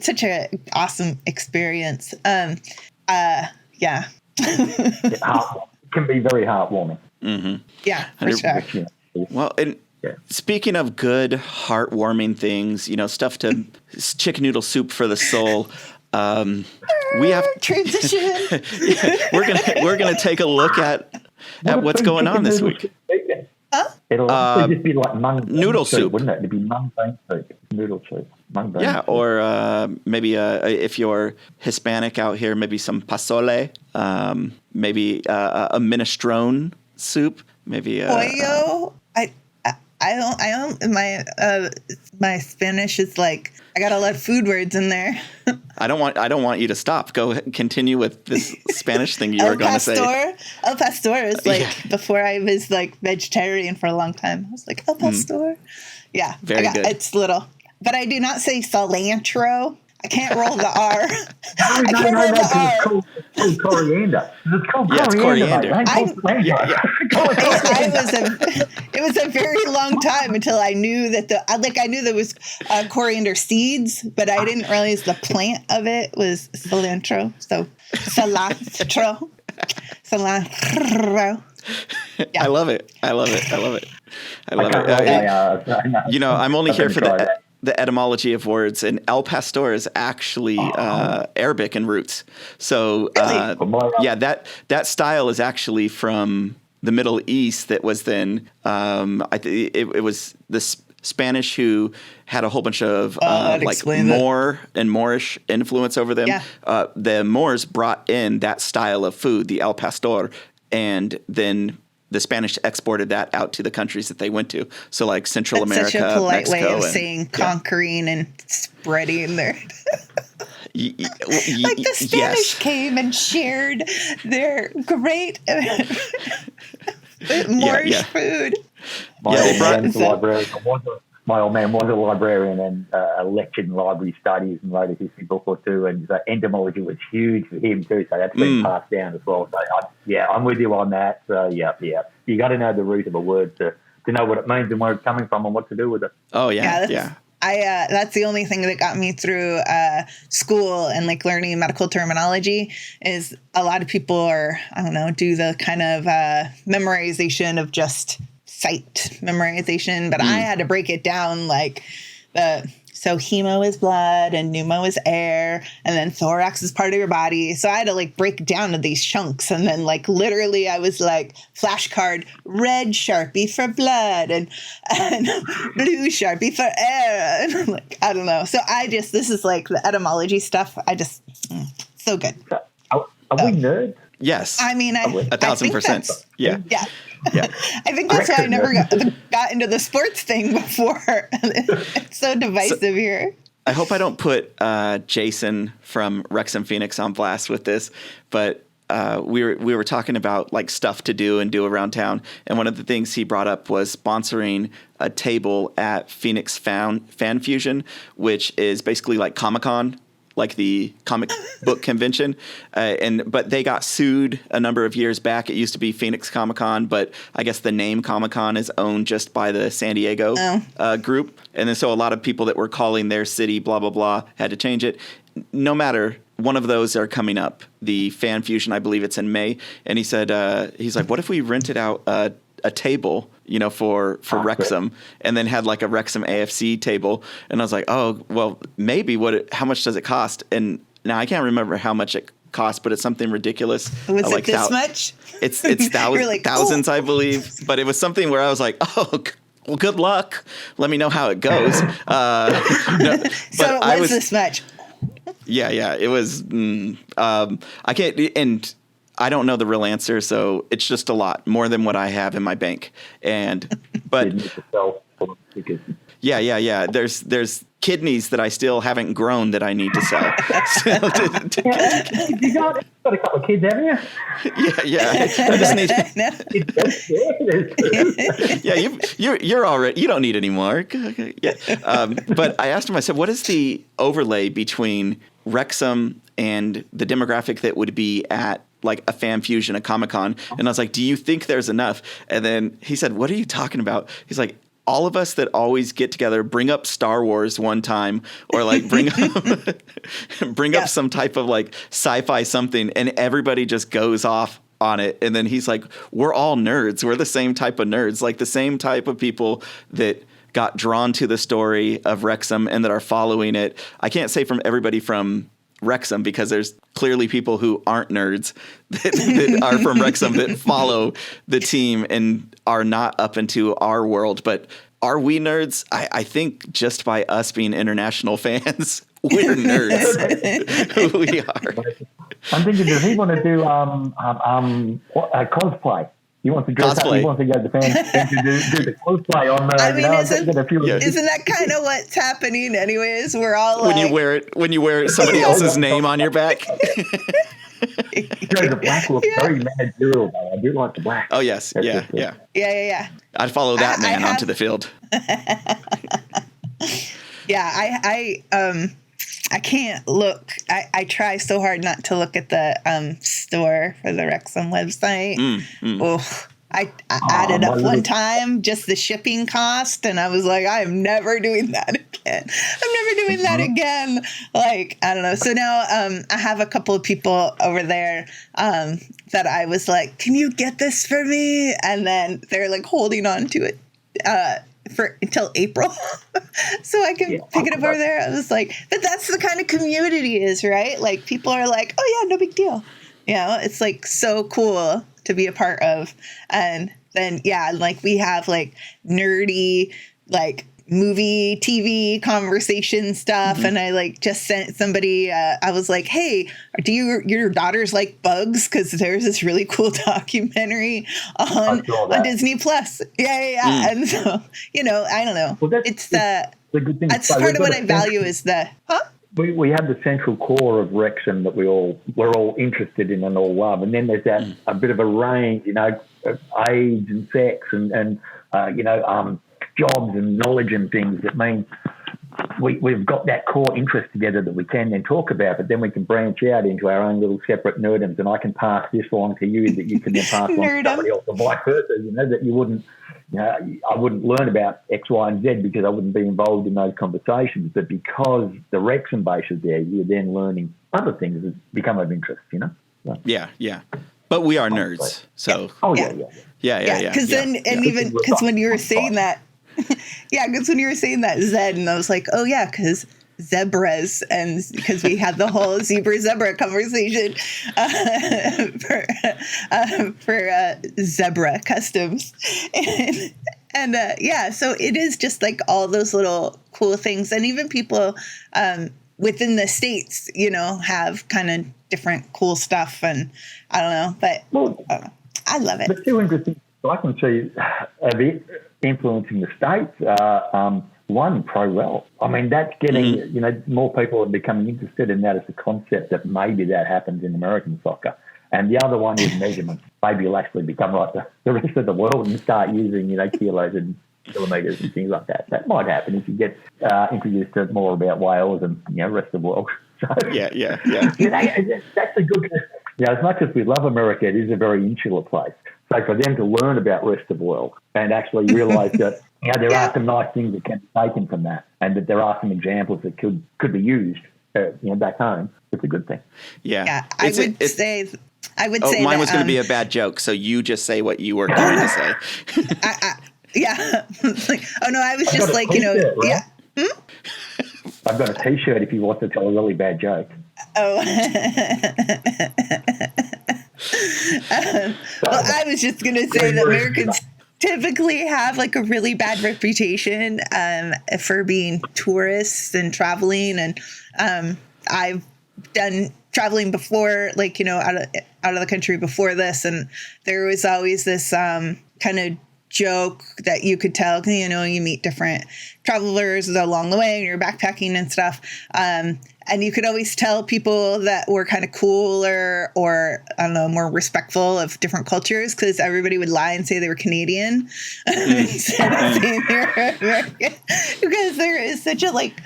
Speaker 3: such a awesome experience. It
Speaker 2: can be very heartwarming.
Speaker 1: Mm-hmm.
Speaker 3: Yeah, for sure.
Speaker 1: Well, and Speaking of good, heartwarming things, stuff to chicken noodle soup for the soul. We have
Speaker 3: transition.
Speaker 1: We're gonna take a look at what's going on this week.
Speaker 2: It'll just be like mung
Speaker 1: noodle soup,
Speaker 2: wouldn't it? It'd be mung bean soup, noodle soup, mung bean soup.
Speaker 1: Or maybe if you're Hispanic out here, maybe some pozole, maybe a minestrone soup, maybe
Speaker 3: pollo. I don't. My Spanish is like I got a lot of food words in there.
Speaker 1: I don't want you to stop. Go continue with this Spanish thing you were going to say.
Speaker 3: El pastor is like before I was like vegetarian for a long time. I was like El pastor. Yeah,
Speaker 1: very good.
Speaker 3: It's little, but I do not say cilantro. I can't roll the R.
Speaker 2: It's called coriander. It's called
Speaker 1: coriander.
Speaker 3: It was a very long time until I knew that I knew there was coriander seeds, but I didn't realize the plant of it was cilantro. So cilantro.
Speaker 1: Yeah. I love it. I'm only here for the etymology of words, and El Pastor is actually Arabic in roots. So that style is actually from the Middle East. That was then it was the Spanish who had a whole bunch of like Moor and Moorish influence over them. Yeah. The Moors brought in that style of food, the El Pastor, and then the Spanish exported that out to the countries that they went to. So like Central America,
Speaker 3: such a polite
Speaker 1: Mexico,
Speaker 3: way of saying conquering and spreading their. Like the Spanish came and shared their great Moorish food.
Speaker 2: My old man was a librarian and lectured in library studies and wrote a history book or two, and so etymology was huge for him too. So that's been passed down as well. So I'm with you on that. So yeah, you got to know the root of a word to know what it means and where it's coming from and what to do with it.
Speaker 1: Oh yeah.
Speaker 3: That's the only thing that got me through school and like learning medical terminology is a lot of people do the kind of memorization of just sight memorization, but I had to break it down like so hemo is blood and pneumo is air and then thorax is part of your body. So I had to like break it down to these chunks, and then like literally I was like flashcard, red Sharpie for blood and blue Sharpie for air. And like, I don't know. So this is like the etymology stuff. So good.
Speaker 2: Are we nerds?
Speaker 1: Yes.
Speaker 3: I mean,
Speaker 1: 1,000%. Yeah.
Speaker 3: I think that's why I never got into the sports thing before. It's so divisive here.
Speaker 1: I hope I don't put Jason from Wrexham Phoenix on blast with this, but we were talking about like stuff to do and do around town, and one of the things he brought up was sponsoring a table at Phoenix Fan Fusion, which is basically like Comic-Con, like the comic book convention. But they got sued a number of years back. It used to be Phoenix Comic-Con, but I guess the name Comic-Con is owned just by the San Diego group. And then so a lot of people that were calling their city blah, blah, blah had to change it. No matter, one of those are coming up. The Fan Fusion, I believe it's in May. And he said, he's like, what if we rented out a table, for Wrexham, and then had like a Wrexham AFC table. And I was like, oh, well, maybe how much does it cost? And now I can't remember how much it costs, but it's something ridiculous.
Speaker 3: Was it this much?
Speaker 1: It's thousands, I believe. But it was something where I was like, oh, well, good luck. Let me know how it goes.
Speaker 3: So it was this much.
Speaker 1: Yeah. It was, I can't, and I don't know the real answer, so it's just a lot more than what I have in my bank. But yeah. There's kidneys that I still haven't grown that I need to sell.
Speaker 2: You got a couple of kids, haven't you?
Speaker 1: Yeah. I just need. You're already. You don't need any more. Yeah. But I asked him. I said, "What is the overlay between Wrexham and the demographic that would be at like a Fan Fusion, a Comic-Con?" And I was like, "Do you think there's enough?" And then he said, "What are you talking about?" He's like, all of us that always get together, bring up Star Wars one time, or like bring up some type of like sci-fi something, and everybody just goes off on it. And then he's like, we're all nerds. We're the same type of nerds, like the same type of people that got drawn to the story of Wrexham and that are following it. I can't say from everybody from Wrexham, because there's clearly people who aren't nerds that are from Wrexham that follow the team and are not up into our world. But are we nerds? I think just by us being international fans, we're nerds. We are.
Speaker 2: I'm thinking, does he want to do cosplay? He wants to dress up. He wants to go to the fans and to do the cosplay on the.
Speaker 3: I mean, isn't that kind of what's happening? Anyways, we're all
Speaker 1: when you wear somebody else's name on your back.
Speaker 2: The black looks very managerial, though. I do like the black.
Speaker 1: Oh yes, yeah. I'd follow that man onto the field.
Speaker 3: I can't look. I try so hard not to look at the store for the Wrexham website. Oh, I added up one time just the shipping cost, and I was like, I am never doing that again. I'm never doing that again. Like, I don't know. So now I have a couple of people over there that I was like, can you get this for me? And then they're like holding on to it until April so I can pick it up over there. I was like, but that's the kind of community it is, right? Like, people are like, oh yeah, no big deal. You know, it's like so cool to be a part of. And then, like we have like nerdy, like movie, TV conversation stuff. And I like just sent somebody, I was like, hey, do your daughters like bugs? Because there's this really cool documentary on Disney Plus. Yeah. And so, you know, I don't know.
Speaker 2: Well,
Speaker 3: it's the good thing. That's part of what I value is the,
Speaker 2: We have the central core of Wrexham that we're all interested in and all love. And then there's that a bit of a range, you know, of age and sex and jobs and knowledge and things that mean we've got that core interest together that we can then talk about, but then we can branch out into our own little separate nerdoms, and I can pass this along to you that you can then pass on to somebody else, or vice versa, you know, that you wouldn't, you know, I wouldn't learn about X, Y, and Z because I wouldn't be involved in those conversations, but because the Wrexham base is there, you're then learning other things that become of interest, you know? So.
Speaker 1: Yeah. But we are nerds, so.
Speaker 3: Yeah. Because then, and even because when you were saying that, because when you were saying that Zed, and I was like, oh yeah, because zebras, and because we had the whole zebra conversation for zebra customs, and so it is just like all those little cool things, and even people within the states, you know, have kind of different cool stuff, and I don't know, but I love it.
Speaker 2: But two interesting, I can see a bit influencing the states. One, pro-rel. I mean, that's getting, you know, more people are becoming interested in that as a concept, that maybe that happens in American soccer. And the other one is measurement. Maybe you'll actually become like the rest of the world and start using, you know, kilos and kilometres and things like that. That might happen if you get introduced to more about Wales and, you know, rest of the world. So,
Speaker 1: yeah.
Speaker 2: That's a good, you know, as much as we love America, it is a very insular place. So for them to learn about rest of the world and actually realise that, you know, there are some nice things that can be taken from that, and that there are some examples that could be used, you know, back home. It's a good thing.
Speaker 1: Yeah.
Speaker 3: I would say
Speaker 1: mine was going to be a bad joke, so you just say what you were going to say.
Speaker 3: Like, oh no, I was just like, you know,
Speaker 2: right? I've got a T-shirt if you want to tell a really bad joke.
Speaker 3: Oh. Well, I was just going to say that Americans typically have like a really bad reputation for being tourists and traveling. And I've done traveling before, like, you know, out of the country before this. And there was always this kind of joke that you could tell, you know, you meet different travelers along the way and you're backpacking and stuff. And you could always tell people that were kind of cooler or, I don't know, more respectful of different cultures, because everybody would lie and say they were Canadian instead of saying they were American, because there is such a like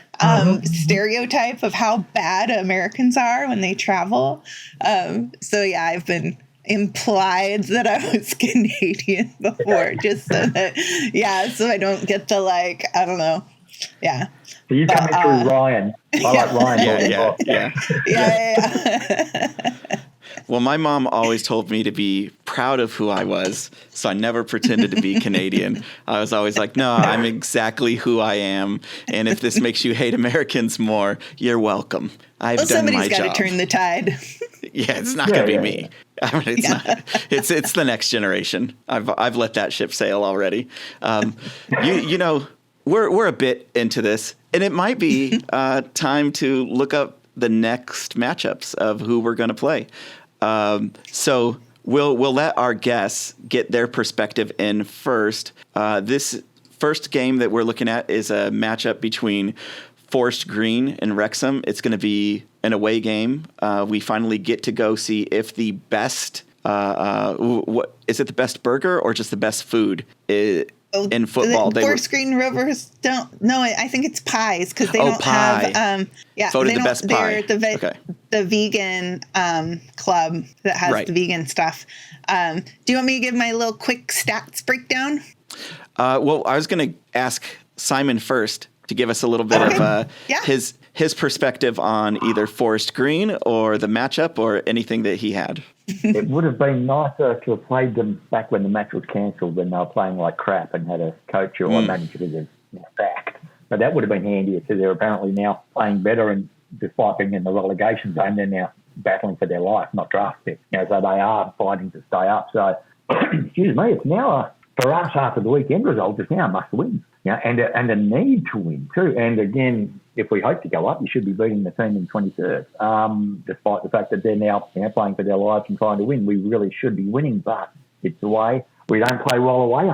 Speaker 3: stereotype of how bad Americans are when they travel. So yeah, I've been implied that I was Canadian before, just so that, so I don't get to like, I don't know. Yeah.
Speaker 2: So you coming through Ryan. I like Ryan.
Speaker 1: Yeah. Well, my mom always told me to be proud of who I was, so I never pretended to be Canadian. I was always like, no, I'm exactly who I am, and if this makes you hate Americans more, you're welcome. I've done my job.
Speaker 3: Somebody's got to turn the tide.
Speaker 1: Yeah, it's not going to be me. I mean, it's not. It's the next generation. I've let that ship sail already. You know, we're a bit into this, and it might be time to look up the next matchups of who we're going to play. So we'll let our guests get their perspective in first. This first game that we're looking at is a matchup between Forest Green and Wrexham. It's going to be an away game. We finally get to go see if the best, what is it, the best burger or just the best food in football?
Speaker 3: Forest Green Rovers don't. No, I think it's pies because they don't
Speaker 1: pie.
Speaker 3: have.
Speaker 1: Voted the best pie.
Speaker 3: They're the vegan club that has the vegan stuff. Do you want me to give my little quick stats breakdown?
Speaker 1: Well, I was going to ask Simon first to give us a little bit of his perspective on either Forest Green or the matchup or anything that he had.
Speaker 2: It would have been nicer to have played them back when the match was cancelled, when they were playing like crap and had a coach or a manager that was sacked. But that would have been handier, so they're apparently now playing better, and despite being in the relegation zone, they're now battling for their life, not draft picks. So they are fighting to stay up. So, excuse me, it's now for us after the weekend result, it's now a must win. And a need to win too. And again, if we hope to go up, you should be beating the team in 23rd. Despite the fact that they're now playing for their lives and trying to win, we really should be winning. But it's the way we don't play well away.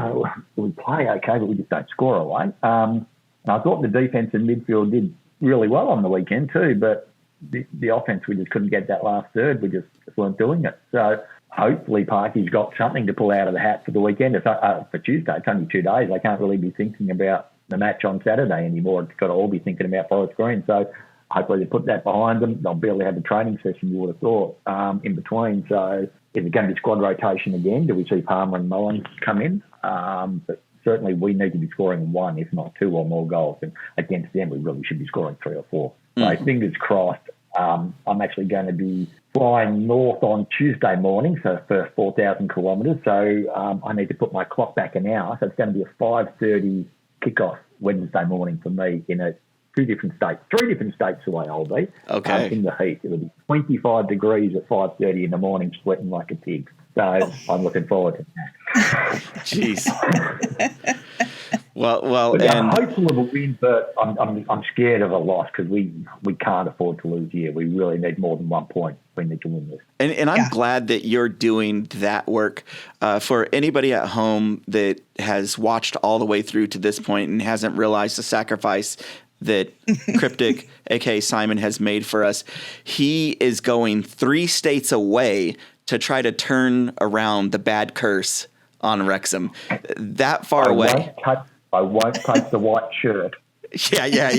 Speaker 2: We play okay, but we just don't score away. And I thought the defence and midfield did really well on the weekend too. But the offence, we just couldn't get that last third. We just weren't doing it. So hopefully Parky's got something to pull out of the hat for the weekend. It's, for Tuesday, it's only 2 days. They can't really be thinking about the match on Saturday anymore. It's got to all be thinking about Forest Green. So hopefully they put that behind them. They'll barely have a training session, you would have thought, in between. So is it going to be squad rotation again? Do we see Palmer and Mullins come in? But certainly we need to be scoring 1, if not 2 or more goals. And against them, we really should be scoring 3 or 4. So fingers crossed. I'm actually going to be flying north on Tuesday morning, so for 4,000 kilometres. So I need to put my clock back an hour. So it's going to be a 5:30 kickoff Wednesday morning for me in 3 different states away I'll be.
Speaker 1: Okay.
Speaker 2: In the heat. It'll be 25 degrees at 5:30 in the morning, sweating like a pig. So I'm looking forward to that.
Speaker 1: Jeez. Well,
Speaker 2: but,
Speaker 1: and
Speaker 2: hopeful of a win, but I'm scared of a loss because we can't afford to lose here. We really need more than 1 point. We need to win this.
Speaker 1: And I'm glad that you're doing that work. For anybody at home that has watched all the way through to this point and hasn't realized the sacrifice that Cryptic, a.k.a. Simon, has made for us, he is going 3 states away to try to turn around the bad curse on Wrexham. That far away.
Speaker 2: I won't take the white shirt.
Speaker 1: Yeah.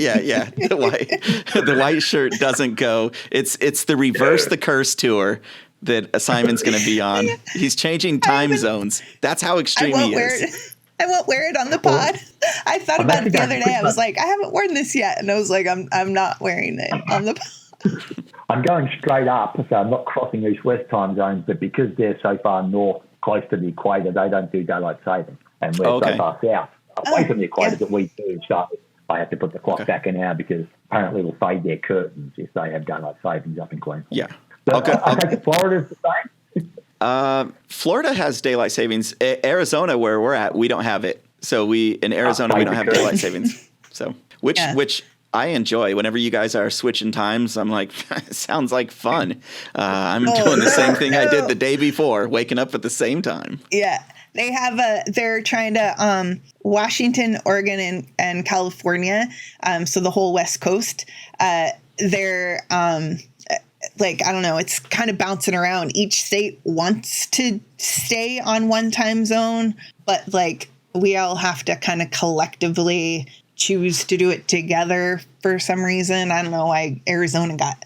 Speaker 1: The white shirt doesn't go. It's the reverse the curse tour that Simon's going to be on. He's changing time zones. That's how extreme he is.
Speaker 3: I won't wear it on the pod. I thought about it the other day. I was like, I haven't worn this yet, and I was like, I'm not wearing it on the pod.
Speaker 2: I'm going straight up, so I'm not crossing east-west time zones. But because they're so far north, close to the equator, they don't do daylight saving, and we're so far south, away from the equator that we do. So I have to put the clock back an hour because apparently it'll fade their curtains if they have daylight savings up in Queensland.
Speaker 1: Yeah.
Speaker 2: But I think Florida's the same.
Speaker 1: Florida has daylight savings. Arizona, where we're at, we don't have it. So in Arizona, we don't have daylight savings. So which I enjoy. Whenever you guys are switching times, I'm like, it sounds like fun. I'm doing the same thing I did the day before, waking up at the same time.
Speaker 3: Yeah. They have they're trying to, Washington, Oregon, and California. So the whole West Coast, they're, like, I don't know, it's kind of bouncing around. Each state wants to stay on one time zone, but like we all have to kind of collectively choose to do it together for some reason. I don't know why Arizona got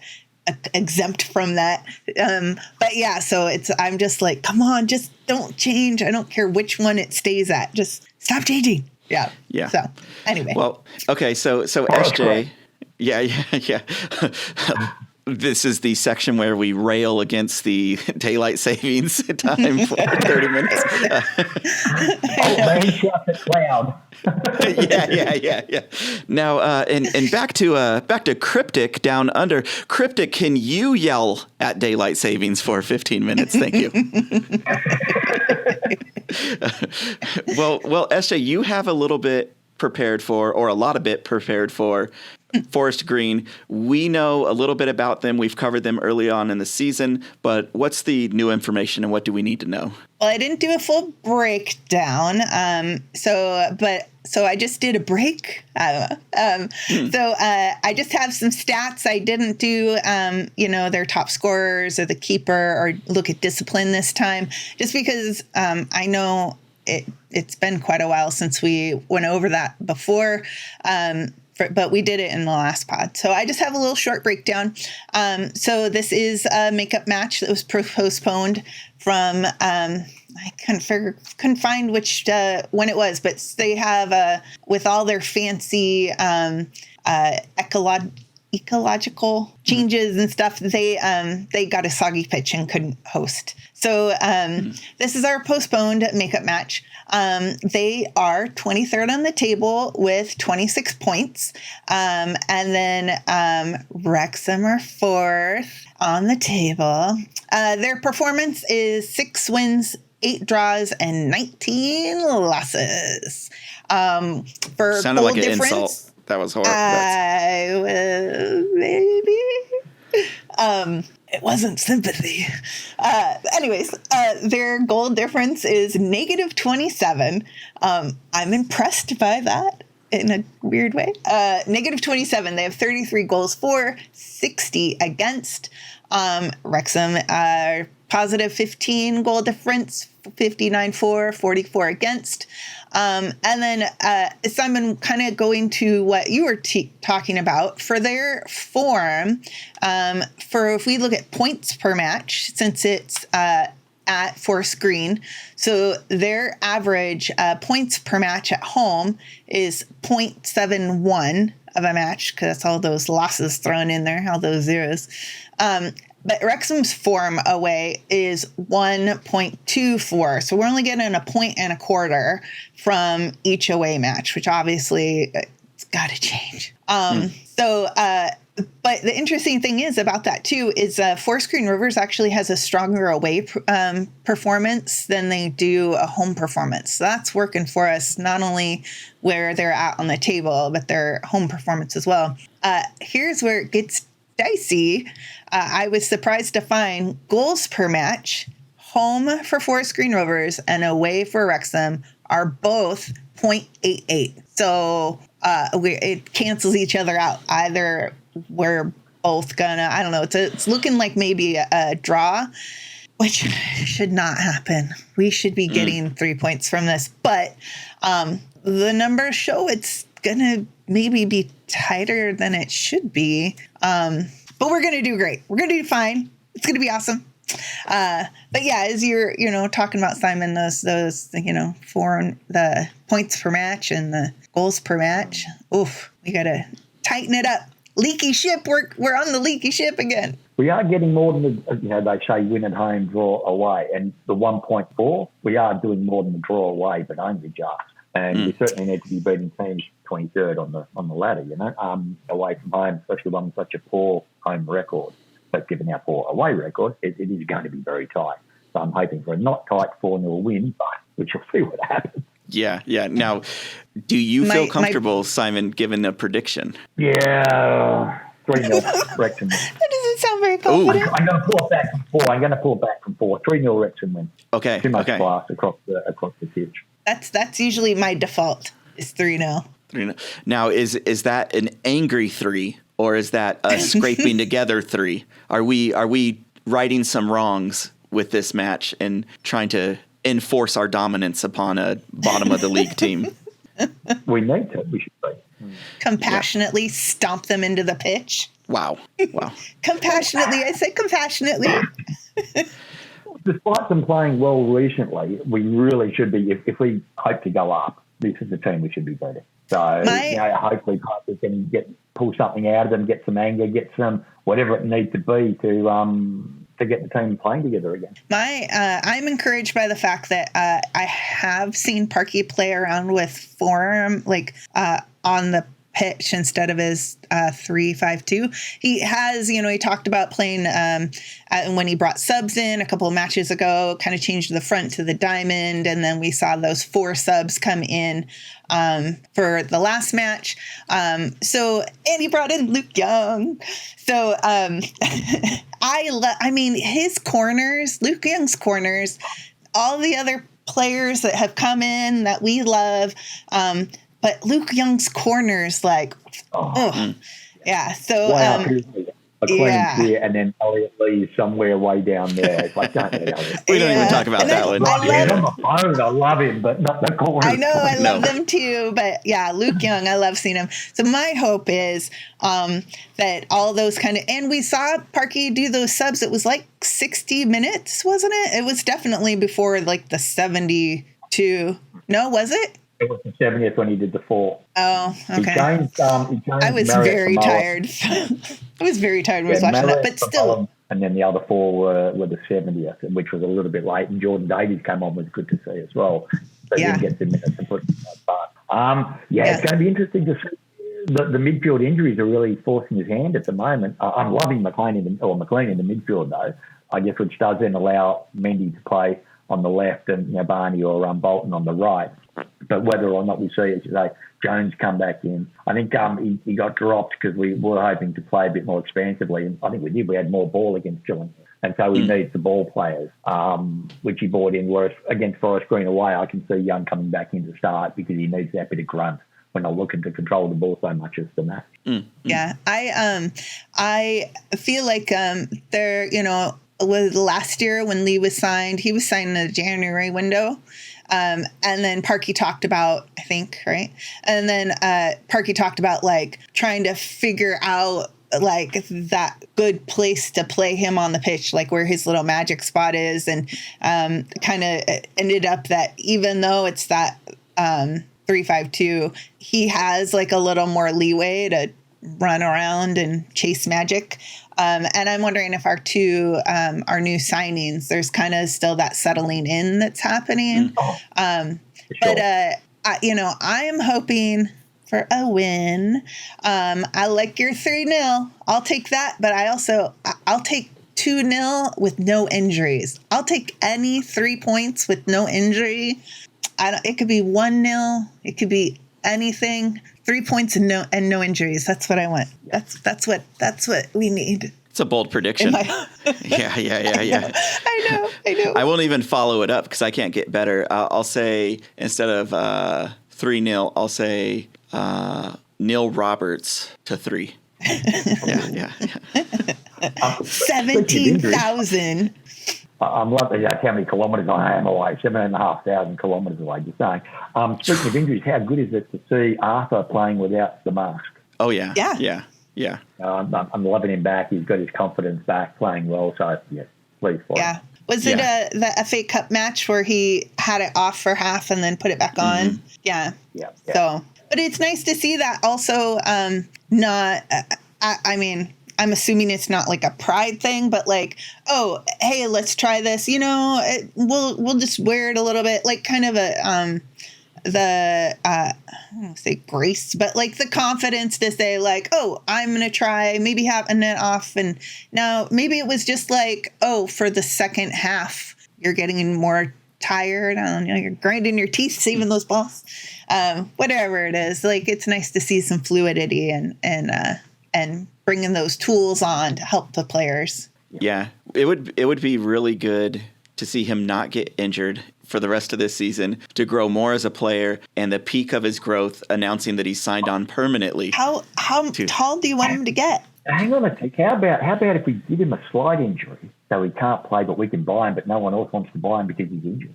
Speaker 3: exempt from that. But yeah, so I'm just like, come on, just don't change. I don't care which one it stays at. Just stop changing. Yeah. Yeah. So anyway.
Speaker 1: Well, okay. So SJ, yeah. This is the section where we rail against the daylight savings time for 30 minutes.
Speaker 2: Man, shut it loud.
Speaker 1: Yeah. Now, and back to Cryptic down under. Cryptic, can you yell at daylight savings for 15 minutes? Thank you. Well, SJ, you have a little bit prepared for, or a lot of it prepared for, Forest Green. We know a little bit about them. We've covered them early on in the season, but what's the new information and what do we need to know?
Speaker 3: Well, I didn't do a full breakdown. So I just did a break. I don't know. So I just have some stats. I didn't do, their top scorers or the keeper or look at discipline this time, just because I know it's been quite a while since we went over that before. But we did it in the last pod. So I just have a little short breakdown. So this is a makeup match that was postponed from, I couldn't find which, when it was, but they have, with all their fancy, ecological changes and stuff, they got a soggy pitch and couldn't host. So this is our postponed makeup match. They are 23rd on the table with 26 points. And then Wrexham are 4th on the table. Their performance is 6 wins, 8 draws, and 19 losses. For
Speaker 1: sounded
Speaker 3: goal
Speaker 1: like an
Speaker 3: difference,
Speaker 1: insult. That was horrible.
Speaker 3: Maybe. It wasn't sympathy. Anyways, their goal difference is negative 27. I'm impressed by that in a weird way. Negative 27. They have 33 goals for, 60 against. Wrexham positive 15 goal difference, 59 for, 44 against. And then, Simon, kind of going to what you were talking about for their form, for if we look at points per match, since it's at Forest Green, so their average points per match at home is 0.71 of a match, because that's all those losses thrown in there, all those zeros. But Wrexham's form away is 1.24. So we're only getting a point and a quarter from each away match, which obviously it's got to change. But the interesting thing is about that too is Forest Green Rivers actually has a stronger away performance than they do a home performance. So that's working for us, not only where they're at on the table, but their home performance as well. Here's where it gets dicey. I was surprised to find goals per match, home for Forest Green Rovers and away for Wrexham are both 0.88. So it cancels each other out. Either we're both gonna, I don't know, it's looking like maybe a draw, which should not happen. We should be getting 3 points from this. But the numbers show it's gonna maybe be tighter than it should be. But we're going to do great. We're going to do fine. It's going to be awesome. But yeah, as you're, talking about, Simon, those, for the points per match and the goals per match, we got to tighten it up. Leaky ship. We're on the leaky ship again.
Speaker 2: We are getting more than they say win at home, draw away. And the 1.4, we are doing more than the draw away, but only just. And we certainly need to be beating teams 23rd on the ladder, away from home, especially one with such a poor home record. But given our poor away record, it is going to be very tight. So I'm hoping for a not tight 4-0 win, but we shall see what happens.
Speaker 1: Yeah. Now, do you feel comfortable, Simon, giving a prediction?
Speaker 2: Yeah, 3-0 Wrexham.
Speaker 3: That doesn't sound very confident.
Speaker 2: I'm going to pull back from 4. 3-0 Wrexham win.
Speaker 1: Okay.
Speaker 2: Too much class across the pitch.
Speaker 3: That's usually my default, is 3-0.
Speaker 1: 3-0. Now, is that an angry 3 or is that a scraping together 3? Are we righting some wrongs with this match and trying to enforce our dominance upon a bottom of the league team?
Speaker 2: We need to. We should be.
Speaker 3: Compassionately stomp them into the pitch.
Speaker 1: Wow.
Speaker 3: Compassionately. I said compassionately.
Speaker 2: Despite them playing well recently, we really should be, if we hope to go up, this is the team we should be beating. So, hopefully we can pull something out of them, get some anger, get some whatever it needs to be to get the team playing together again.
Speaker 3: I'm encouraged by the fact that I have seen Parky play around with form, on the pitch instead of his 3-5-2. He has, he talked about playing when he brought subs in a couple of matches ago, kind of changed the front to the diamond, and then we saw those 4 subs come in for the last match. And he brought in Luke Young. So his corners, Luke Young's corners, all the other players that have come in that we love, but Luke Young's corners, yeah. So,
Speaker 2: a clean clear, and then Elliot Lee somewhere way down there. It's like, don't let Elliot.
Speaker 1: We don't even talk about that one.
Speaker 2: I love him, but not the corner.
Speaker 3: I know, I love them too, but yeah, Luke Young, I love seeing him. So my hope is that all those and we saw Parky do those subs. It was 60 minutes, wasn't it? It was definitely before the 72. No, was it?
Speaker 2: It was the 70th when he did the 4.
Speaker 3: Oh, okay.
Speaker 2: He changed
Speaker 3: I was very tired. I was very tired when I was watching that, but still.
Speaker 2: And then the other 4 were the 70th, which was a little bit late. And Jordan Davies came on, was good to see as well. So he didn't get the minutes to put in that part. It's going to be interesting to see. The midfield injuries are really forcing his hand at the moment. I'm loving McLean in the midfield, though, I guess, which does then allow Mendy to play on the left and Barney or Bolton on the right. But whether or not we see, as you say, Jones come back in, I think he got dropped because we were hoping to play a bit more expansively, and I think we did. We had more ball against Gillingham, and so he needs the ball players, which he brought in. Whereas against Forest Green away, I can see Young coming back in to start because he needs that bit of grunt when they're looking to control the ball so much as the match.
Speaker 3: Yeah, I feel like there, was last year when Lee was signed, he was signed in the January window. And then Parky talked about, I think, right? And then Parky talked about trying to figure out that good place to play him on the pitch, where his little magic spot is, and kind of ended up that even though it's that 3-5-2, he has a little more leeway to run around and chase magic. And I'm wondering if our new signings, there's kind of still that settling in that's happening. Sure. But, I am hoping for a win. I like your 3-0. I'll take that. But I'll take 2-0 with no injuries. I'll take any 3 points with no injury. It could be 1-0. It could be anything. 3 points and no injuries. That's what I want. That's what we need.
Speaker 1: It's a bold prediction. Yeah.
Speaker 3: I know.
Speaker 1: I won't even follow it up because I can't get better. I'll say instead of 3-0, I'll say Neil Roberts to 3. Yeah.
Speaker 3: 17,000.
Speaker 2: I'm loving that's how many kilometres I am away, 7,500 kilometres away, just saying. Speaking of injuries, how good is it to see Arthur playing without the mask?
Speaker 1: Oh, yeah. Yeah.
Speaker 2: I'm loving him back. He's got his confidence back, playing well. So, please for him.
Speaker 3: Was it the FA Cup match where he had it off for half and then put it back on? Yeah. So, but it's nice to see that also I'm assuming it's not a pride thing, but oh, hey, let's try this. We'll just wear it a little bit, kind of a I don't want to say grace, but the confidence to say oh, I'm gonna try, maybe have a net off, and now maybe it was just for the second half you're getting more tired. I don't know, you're grinding your teeth saving those balls. Whatever it is, it's nice to see some fluidity and bringing those tools on to help the players.
Speaker 1: Yeah, it would be really good to see him not get injured for the rest of this season, to grow more as a player, and the peak of his growth announcing that he's signed on permanently.
Speaker 3: How tall do you want him to get?
Speaker 2: Hang on a sec. How about if we give him a slight injury so he can't play, but we can buy him, but no one else wants to buy him because he's injured?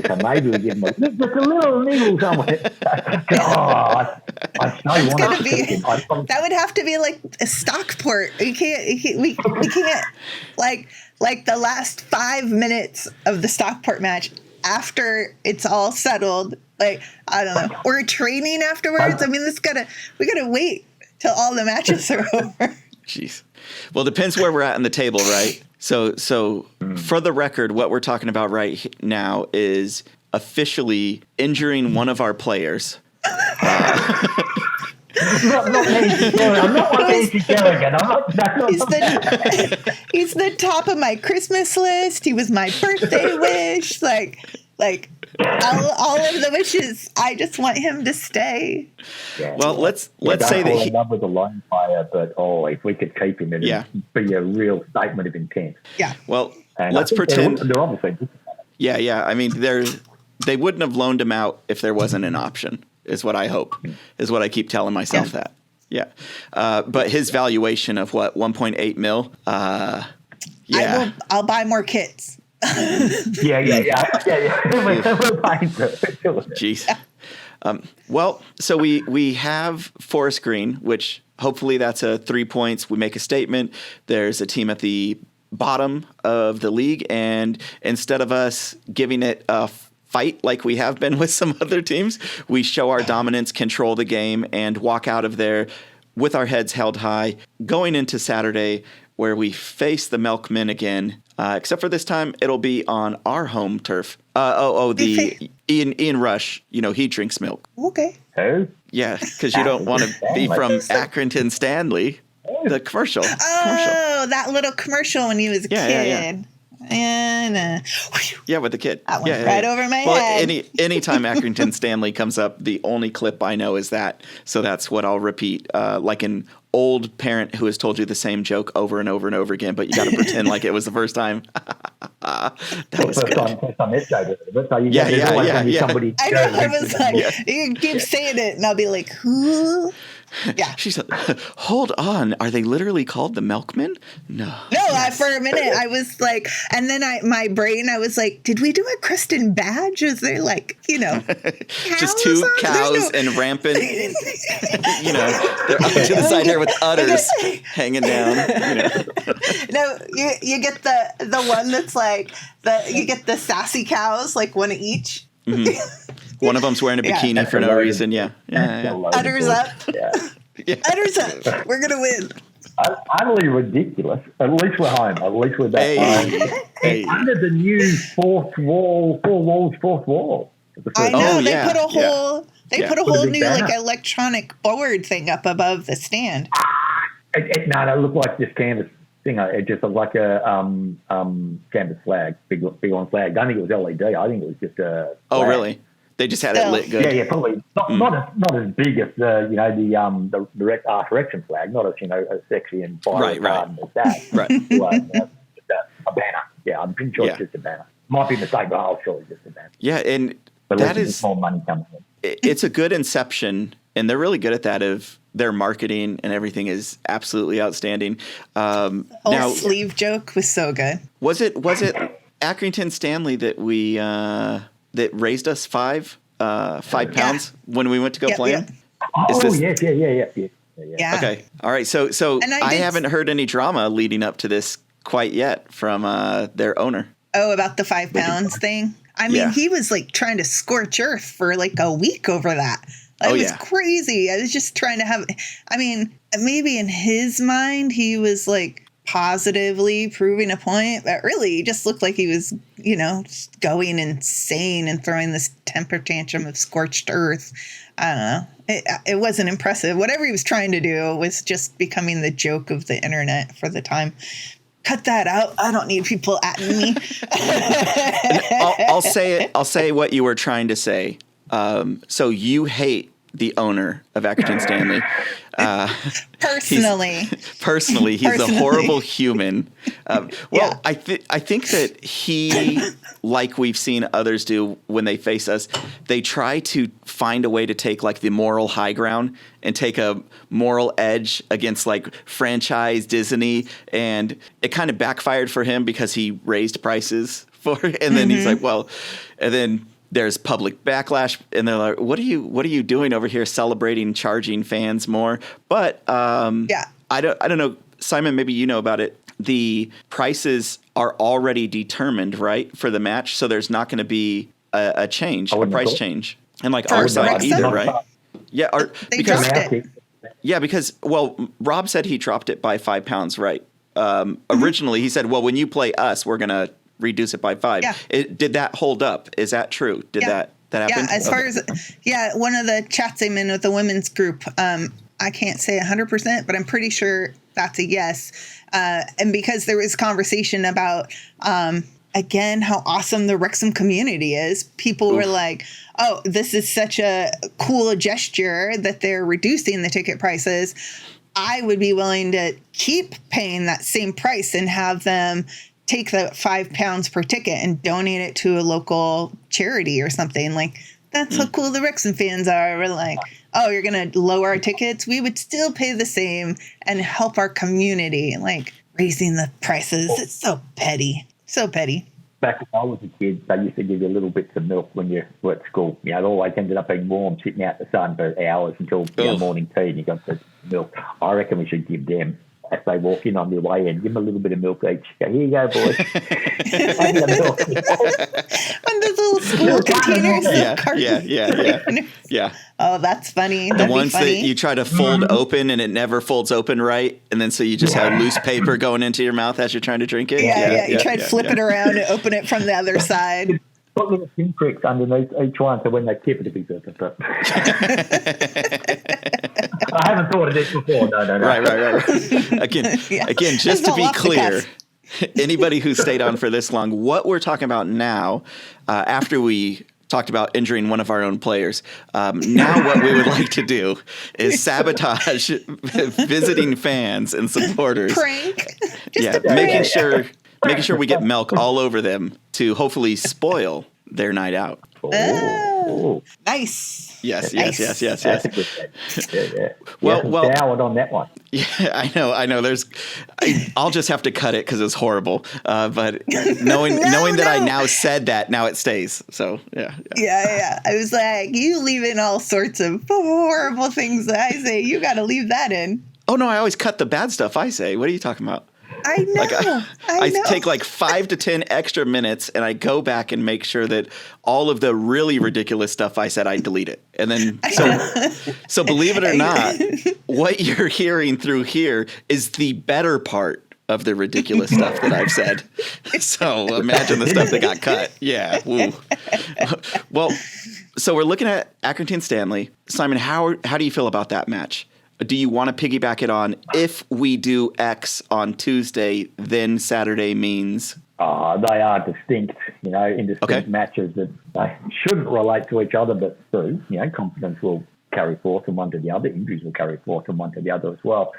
Speaker 2: So maybe we give him just a little niggle somewhere.
Speaker 3: That would have to be a Stockport. We can't like the last 5 minutes of the Stockport match. after it's all settled. Like, I don't know. Or training afterwards. I mean, we gotta wait till all the matches are over.
Speaker 1: Jeez. Well, it depends where we're at in the table, right? So for the record, what we're talking about right now is officially injuring one of our players.
Speaker 2: Not Nancy Kerrigan. I'm not like Nancy Kerrigan.
Speaker 3: He's the top of my Christmas list. He was my birthday wish. Like all of the wishes. I just want him to stay.
Speaker 2: Yeah,
Speaker 1: well, let's say that
Speaker 2: he love with a lone player, but if we could keep him, it'd be a real statement of intent.
Speaker 3: Yeah.
Speaker 1: Well,
Speaker 2: and
Speaker 1: let's pretend
Speaker 2: they're obviously.
Speaker 1: Yeah. I mean, they wouldn't have loaned him out if there wasn't an option. Is what I hope. Is what I keep telling myself that. Yeah. But his valuation of what, 1.8 mil? Yeah.
Speaker 3: I'll buy more kits.
Speaker 2: Yeah. We're buying
Speaker 1: Jeez. Well, so we have Forest Green, which hopefully that's a 3 points. We make a statement. There's a team at the bottom of the league, and instead of us giving it a fight like we have been with some other teams, we show our dominance, control the game, and walk out of there with our heads held high, going into Saturday where we face the Milkmen again. Except for this time, it'll be on our home turf. The Ian Rush, he drinks milk.
Speaker 3: Okay.
Speaker 2: Who?
Speaker 1: Yeah, because you don't want to be from Accrington Stanley. The commercial.
Speaker 3: That little commercial when he was a kid.
Speaker 1: Yeah.
Speaker 3: And
Speaker 1: with the kid.
Speaker 3: That went right over my head.
Speaker 1: Anytime Accrington Stanley comes up, the only clip I know is that. So that's what I'll repeat, like an old parent who has told you the same joke over and over and over again, but you got to pretend like it was the first time. That was good.
Speaker 2: First time SJ did it. So somebody
Speaker 3: I know. I was like, you keep saying it, and I'll be like, who? Yeah.
Speaker 1: She said, hold on. Are they literally called the Milkmen? No.
Speaker 3: For a minute, I was like, and then my brain, I was like, did we do a Kristen Badge? Is there
Speaker 1: just two cows and rampant, they're up to the side here with udders hanging down.
Speaker 3: No, you get the one that's like, you get the sassy cows, like one each.
Speaker 1: Mm-hmm. One of them's wearing a bikini for no reason. Yeah.
Speaker 3: Udders up. Yeah. Udders up. We're going to win.
Speaker 2: Utterly ridiculous. At least we're home. At least we're back home.
Speaker 1: Hey.
Speaker 2: Under the new fourth wall.
Speaker 3: I know. They put a whole
Speaker 2: Put a big
Speaker 3: new
Speaker 2: banner.
Speaker 3: electronic board thing up above the stand.
Speaker 2: It looked like this canvas thing. It just looked like a canvas flag, big on flag. I don't think it was LED. I think it was just a flag.
Speaker 1: Oh, really? They just had it lit good.
Speaker 2: Yeah, probably not as big as the Wrexham flag, not as as sexy and fiery as that.
Speaker 1: Right.
Speaker 2: Just a banner. Yeah, I'm pretty sure it's just a banner. Might be a mistake, but I'll sure it's just a banner.
Speaker 1: Yeah, and
Speaker 2: but
Speaker 1: that is
Speaker 2: more money coming in.
Speaker 1: It's a good inception, and they're really good at that. Of their marketing and everything is absolutely outstanding. Now,
Speaker 3: sleeve joke was so good.
Speaker 1: Was it Accrington Stanley that we that raised us £5 when we went to go play him?
Speaker 2: Yeah.
Speaker 1: Okay. All right. So I haven't heard any drama leading up to this quite yet from their owner.
Speaker 3: Oh, about the £5 thing? I mean, he was like trying to scorch earth for like a week over that. It was crazy. I was just trying to maybe in his mind, he was like positively proving a point, but really he just looked like he was, just going insane and throwing this temper tantrum of scorched earth. I don't know. It wasn't impressive. Whatever he was trying to do was just becoming the joke of the internet for the time. Cut that out. I don't need people atting me.
Speaker 1: I'll say it. I'll say what you were trying to say. So you hate the owner of Accrington Stanley. Personally, he's a horrible human. I think that he, like we've seen others do when they face us, they try to find a way to take like the moral high ground and take a moral edge against like franchise Disney, and it kind of backfired for him because he raised prices for it, and then he's like, and then there's public backlash, and they're like, what are you doing over here celebrating charging fans more? But I don't know, Simon, maybe you know about it. the prices are already determined, right, for the match. So there's not going to be a change, a price change. And like our side either, right? Yeah.
Speaker 3: They dropped it.
Speaker 1: Yeah, because, well, Rob said he dropped it by £5, right? Originally, he said, well, when you play us, we're going to reduce it by 5.
Speaker 3: Yeah.
Speaker 1: Did that hold up? Is that true? Did that happen?
Speaker 3: Yeah, as far as, one of the chats I'm in with the women's group, I can't say 100%, but I'm pretty sure that's a yes. And because there was conversation about, again, how awesome the Wrexham community is, people were like, oh, this is such a cool gesture that they're reducing the ticket prices. I would be willing to keep paying that same price and have them take the £5 per ticket and donate it to a local charity or something. Like, that's how cool the Wrexham fans are. We're like, oh, you're going to lower our tickets? We would still pay the same and help our community. Like, raising the prices. It's so petty. So petty.
Speaker 2: Back when I was a kid, they used to give you little bits of milk when you were at school. You know, it always ended up being warm, sitting out in the sun for hours until morning tea, and you got the milk. I reckon we should give them, as they walk in on their way in, give them a little bit of milk each. Go, here you go, boys. Have the milk.
Speaker 3: When those little school containers.
Speaker 1: Yeah.
Speaker 3: Oh, that's funny.
Speaker 1: The ones that you try to fold open and it never folds open right, and then so you just have loose paper going into your mouth as you're trying to drink it.
Speaker 3: You try to flip it around and open it from the other side.
Speaker 2: Put little pinpricks underneath each one, so when they tip it, it'll be good. I haven't thought of this before. No.
Speaker 1: Right. Again, just to be clear, anybody who stayed on for this long, what we're talking about now, after we talked about injuring one of our own players, now what we would like to do is sabotage visiting fans and supporters.
Speaker 3: Prank.
Speaker 1: Making sure we get milk all over them to hopefully spoil their night out.
Speaker 3: Oh, nice.
Speaker 1: Yes.
Speaker 2: Well, soured on that one.
Speaker 1: Yeah, I know. I'll just have to cut it because it's horrible. But knowing that I now said that, now it stays. So
Speaker 3: yeah. I was like, you leave in all sorts of horrible things that I say. You got to leave that in.
Speaker 1: Oh no, I always cut the bad stuff I say. What are you talking about?
Speaker 3: I know.
Speaker 1: I take like 5 to 10 extra minutes and I go back and make sure that all of the really ridiculous stuff I said, I delete it. And then, so believe it or not, what you're hearing through here is the better part of the ridiculous stuff that I've said. So imagine the stuff that got cut. Yeah. Woo. Well, so we're looking at Accrington Stanley. Simon, how do you feel about that match? Do you want to piggyback it on if we do X on Tuesday, then Saturday means?
Speaker 2: They are distinct, indistinct matches that they shouldn't relate to each other, but do. Confidence will carry forth from one to the other. Injuries will carry forth from one to the other as well.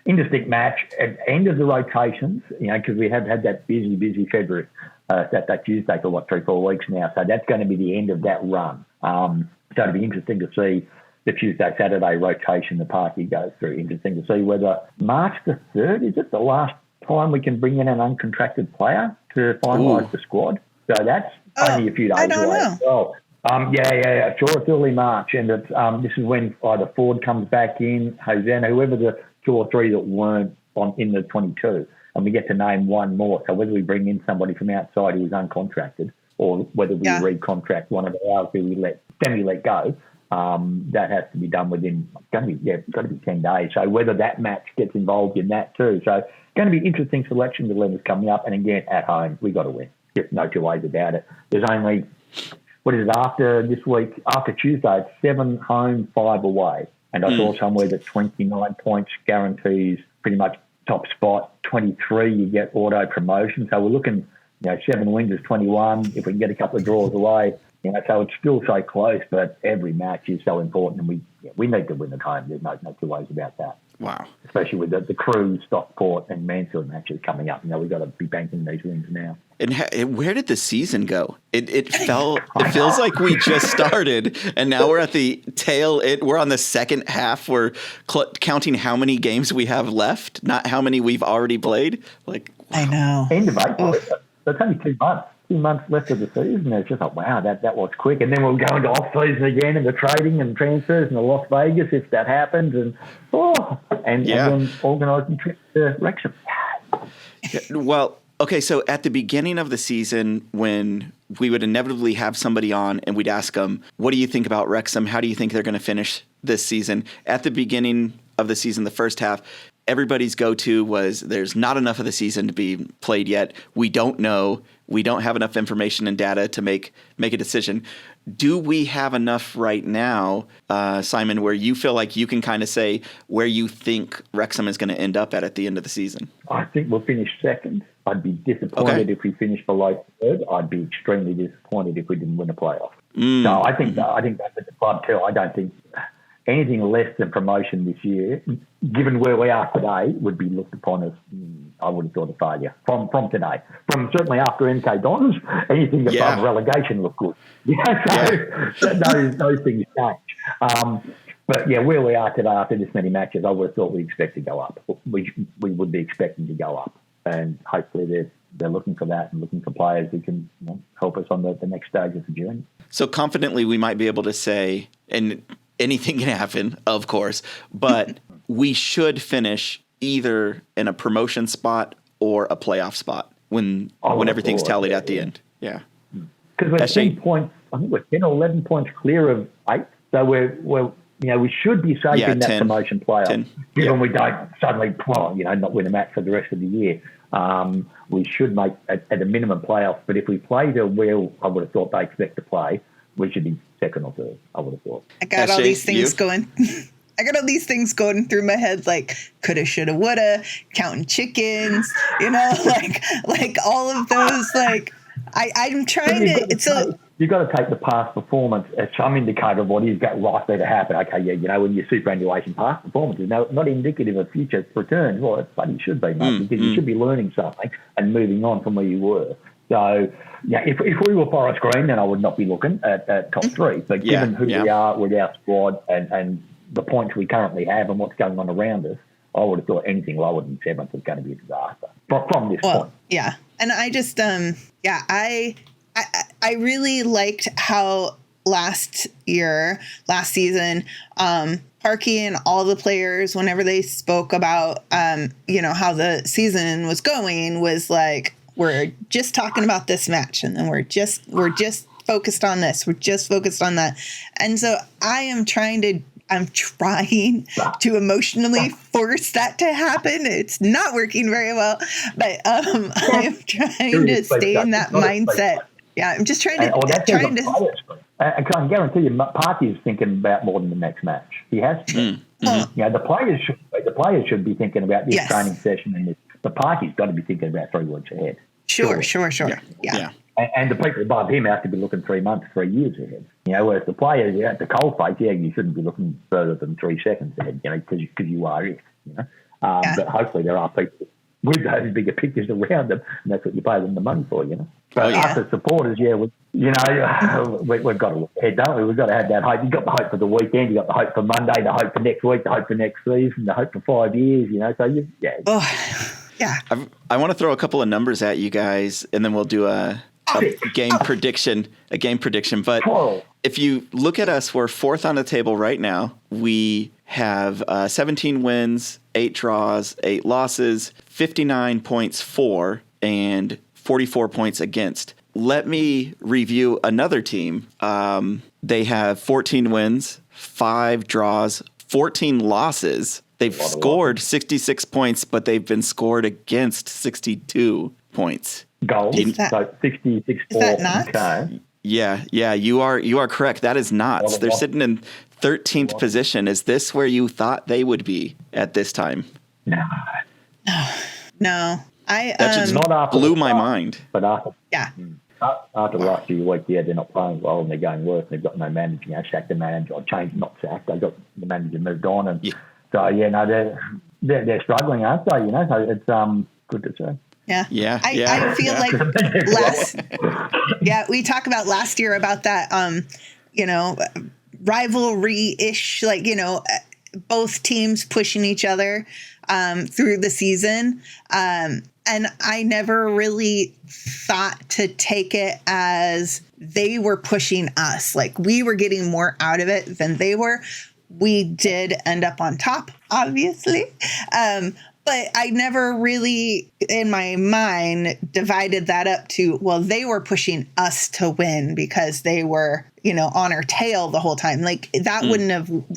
Speaker 2: Indistinct match at end of the rotations, because we have had that busy February, that Tuesday for 3-4 weeks now. So that's going to be the end of that run. So it'll be interesting to see the Tuesday-Saturday rotation the party goes through. Interesting to see whether March the 3rd, is it the last time we can bring in an uncontracted player to finalise the squad? So that's only a few days away as well. Sure, it's early March, and it's, this is when either Ford comes back in, Hosanna, whoever the 2 or 3 that weren't in the 22, and we get to name one more. So whether we bring in somebody from outside who is uncontracted, or whether we recontract one of ours who we let go, that has to be done within, got to be 10 days. So whether that match gets involved in that too. So it's going to be interesting selection dilemmas coming up. And again, at home, we got to win. Just no two ways about it. There's only, after this week, after Tuesday, it's 7 home, 5 away. And I saw somewhere that 29 points guarantees pretty much top spot. 23, you get auto promotion. So we're looking, 7 wins is 21. If we can get a couple of draws away, so it's still so close, but every match is so important, and we need to win at home. There's no two ways about that.
Speaker 1: Wow.
Speaker 2: Especially with the Crew, Stockport, and Mansfield matches coming up. We've got to be banking these wins now.
Speaker 1: And where did the season go? It feels like we just started, and now we're at the tail. We're on the second half. We're counting how many games we have left, not how many we've already played. Wow.
Speaker 3: I know.
Speaker 2: End of April. That's only 2 months. 2 months left of the season. It's just like, wow, that was quick. And then we'll go into off-season again and the trading and transfers and the Las Vegas if that happens. And then organising trips to Wrexham.
Speaker 1: Well, okay, so at the beginning of the season, when we would inevitably have somebody on and we'd ask them, what do you think about Wrexham? How do you think they're going to finish this season? At the beginning of the season, the first half, everybody's go-to was there's not enough of the season to be played yet. We don't know. We don't have enough information and data to make a decision. Do we have enough right now, Simon, where you feel like you can kind of say where you think Wrexham is going to end up at the end of the season?
Speaker 2: I think we'll finish second. I'd be disappointed if we finished below third. I'd be extremely disappointed if we didn't win a playoff. So I think that's at the club too. I don't think anything less than promotion this year, given where we are today, would be looked upon as, I would have thought, a failure from today. From certainly after MK Dons, anything above relegation looked good. Those things change. But yeah, where we are today after this many matches, I would have thought we expect to go up. We would be expecting to go up, and hopefully they're looking for that and looking for players who can help us on the next stage of the journey.
Speaker 1: So confidently, we might be able to say, and anything can happen, of course, but we should finish either in a promotion spot or a playoff spot when everything's tallied at the end. Yeah.
Speaker 2: Because we're 10 points, I think we're 10 or 11 points clear of 8th. So we should be safe in that 10, promotion playoff. Given we don't suddenly, not win a match for the rest of the year. We should make at a minimum playoff. But if we play the well, I would have thought they expect to play, we should be second or third, I would have thought.
Speaker 3: I got all these things going. I got all these things going through my head, like coulda, shoulda, woulda, counting chickens, like all of those. Like I'm trying to.
Speaker 2: You've got to take the past performance as some indicator of what is likely to happen. Okay, when your superannuation past performance is not indicative of future returns, well, but it should be, mate, because you should be learning something and moving on from where you were. So, if we were Forest Green, then I would not be looking at top three. But given who we are with our squad and the points we currently have and what's going on around us, I would have thought anything lower than 7th was going to be a disaster from this point.
Speaker 3: Yeah. And I just, I really liked how last season, Parky and all the players, whenever they spoke about, how the season was going, was like, we're just talking about this match, and then we're just focused on this. We're just focused on that. And so I'm trying to emotionally force that to happen. It's not working very well, but I'm trying to stay in that mindset. Yeah, I'm just trying to.
Speaker 2: I can guarantee you, Parky is thinking about more than the next match. He has to. The players should be thinking about this training session and this. The Parky's got to be thinking about 3 weeks ahead.
Speaker 3: Sure. Yeah.
Speaker 2: And the people above him have to be looking 3 months, 3 years ahead. Whereas the players at the coalface, you shouldn't be looking further than 3 seconds ahead, because you are it. But hopefully there are people with those bigger pictures around them, and that's what you pay them the money for, But us as supporters, we've got to look ahead, don't we? We've got to have that hope. You've got the hope for the weekend, you've got the hope for Monday, the hope for next week, the hope for next season, the hope for 5 years,
Speaker 1: I want to throw a couple of numbers at you guys, and then we'll do a game prediction. But if you look at us, we're 4th on the table right now. We have 17 wins, 8 draws, 8 losses, 59 points for, and 44 points against. Let me review another team. They have 14 wins, 5 draws, 14 losses. They've scored 66 points, but they've been scored against 62 points.
Speaker 2: Goals. So 66
Speaker 3: is that not?
Speaker 2: Okay.
Speaker 1: Yeah, you are correct. That is not. They're sitting in 13th position. Is this where you thought they would be at this time?
Speaker 2: No.
Speaker 1: That just blew my mind.
Speaker 2: But after the last few weeks, they're not playing well and they're going worse. They've got no manager. Sacked the manager, or changed, not sacked. They got the manager moved on, and they're struggling, aren't they? So it's good to see.
Speaker 3: Yeah. I feel like we talk about last year about that, rivalry-ish, both teams pushing each other through the season. And I never really thought to take it as they were pushing us. Like, we were getting more out of it than they were. We did end up on top, obviously. But I never really, in my mind, divided that up to, well, they were pushing us to win because they were, on our tail the whole time. Like that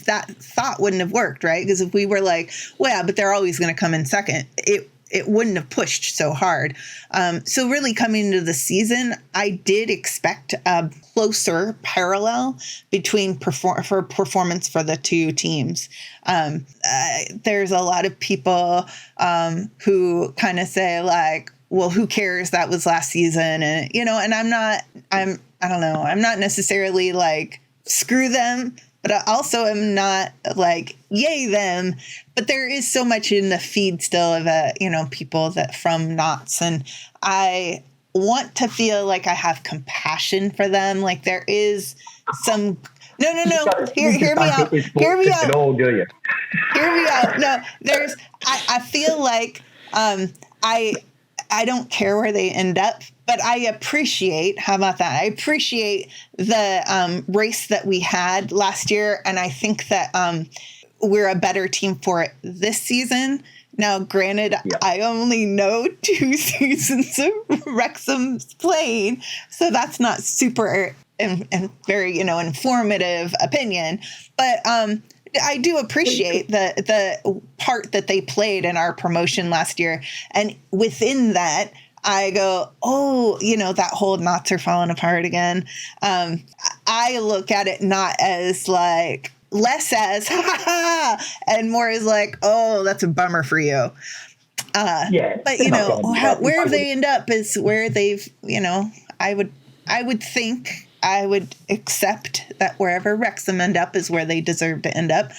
Speaker 3: that thought wouldn't have worked, right? Because if we were like, well, yeah, but they're always going to come in second, it wouldn't have pushed so hard. So really coming into the season, I did expect a closer parallel between performance for the two teams. There's a lot of people who kind of say like, well, who cares? That was last season. And, and I don't know. I'm not necessarily like, screw them. But I also am not like, yay them. But there is so much in the feed still of, people that from Knots. And I want to feel like I have compassion for them. Like there is some, no. Hear me out. Hear me out. Hear me out. No, I feel like I don't care where they end up. But I appreciate, how about that? I appreciate the race that we had last year. And I think that we're a better team for it this season. Now, granted, I only know 2 seasons of Wrexham's playing. So that's not super and very, informative opinion. But I do appreciate the part that they played in our promotion last year. And within that, I go, oh, that whole Knots are falling apart again. I look at it not as like, less as, ha ha ha, and more as like, oh, that's a bummer for you. But, where they end up is where they've, I would think I would accept that wherever Wrexham end up is where they deserve to end up.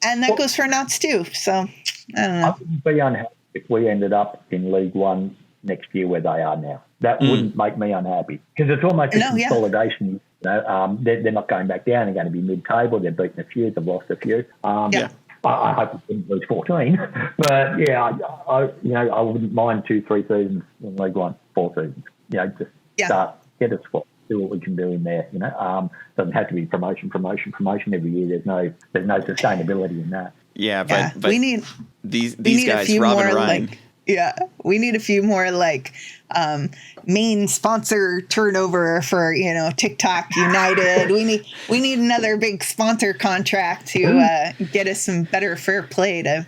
Speaker 3: And that goes for Knots too. So, I don't know.
Speaker 2: I wouldn't be unhappy if we ended up in League One next year where they are now. That wouldn't make me unhappy because it's almost a consolidation. They're not going back down. They're going to be mid-table. They've beaten a few. They've lost a few. I hope we didn't lose 14. But I wouldn't mind 2-3 seasons in League One, 4 seasons. Start, get us for. Do what we can do in there. Doesn't have to be promotion every year. There's no sustainability in that.
Speaker 1: Yeah, but
Speaker 3: we need
Speaker 1: these guys, Rob and Ryan.
Speaker 3: We need a few more main sponsor turnover for TikTok United. We need another big sponsor contract to get us some better fair play to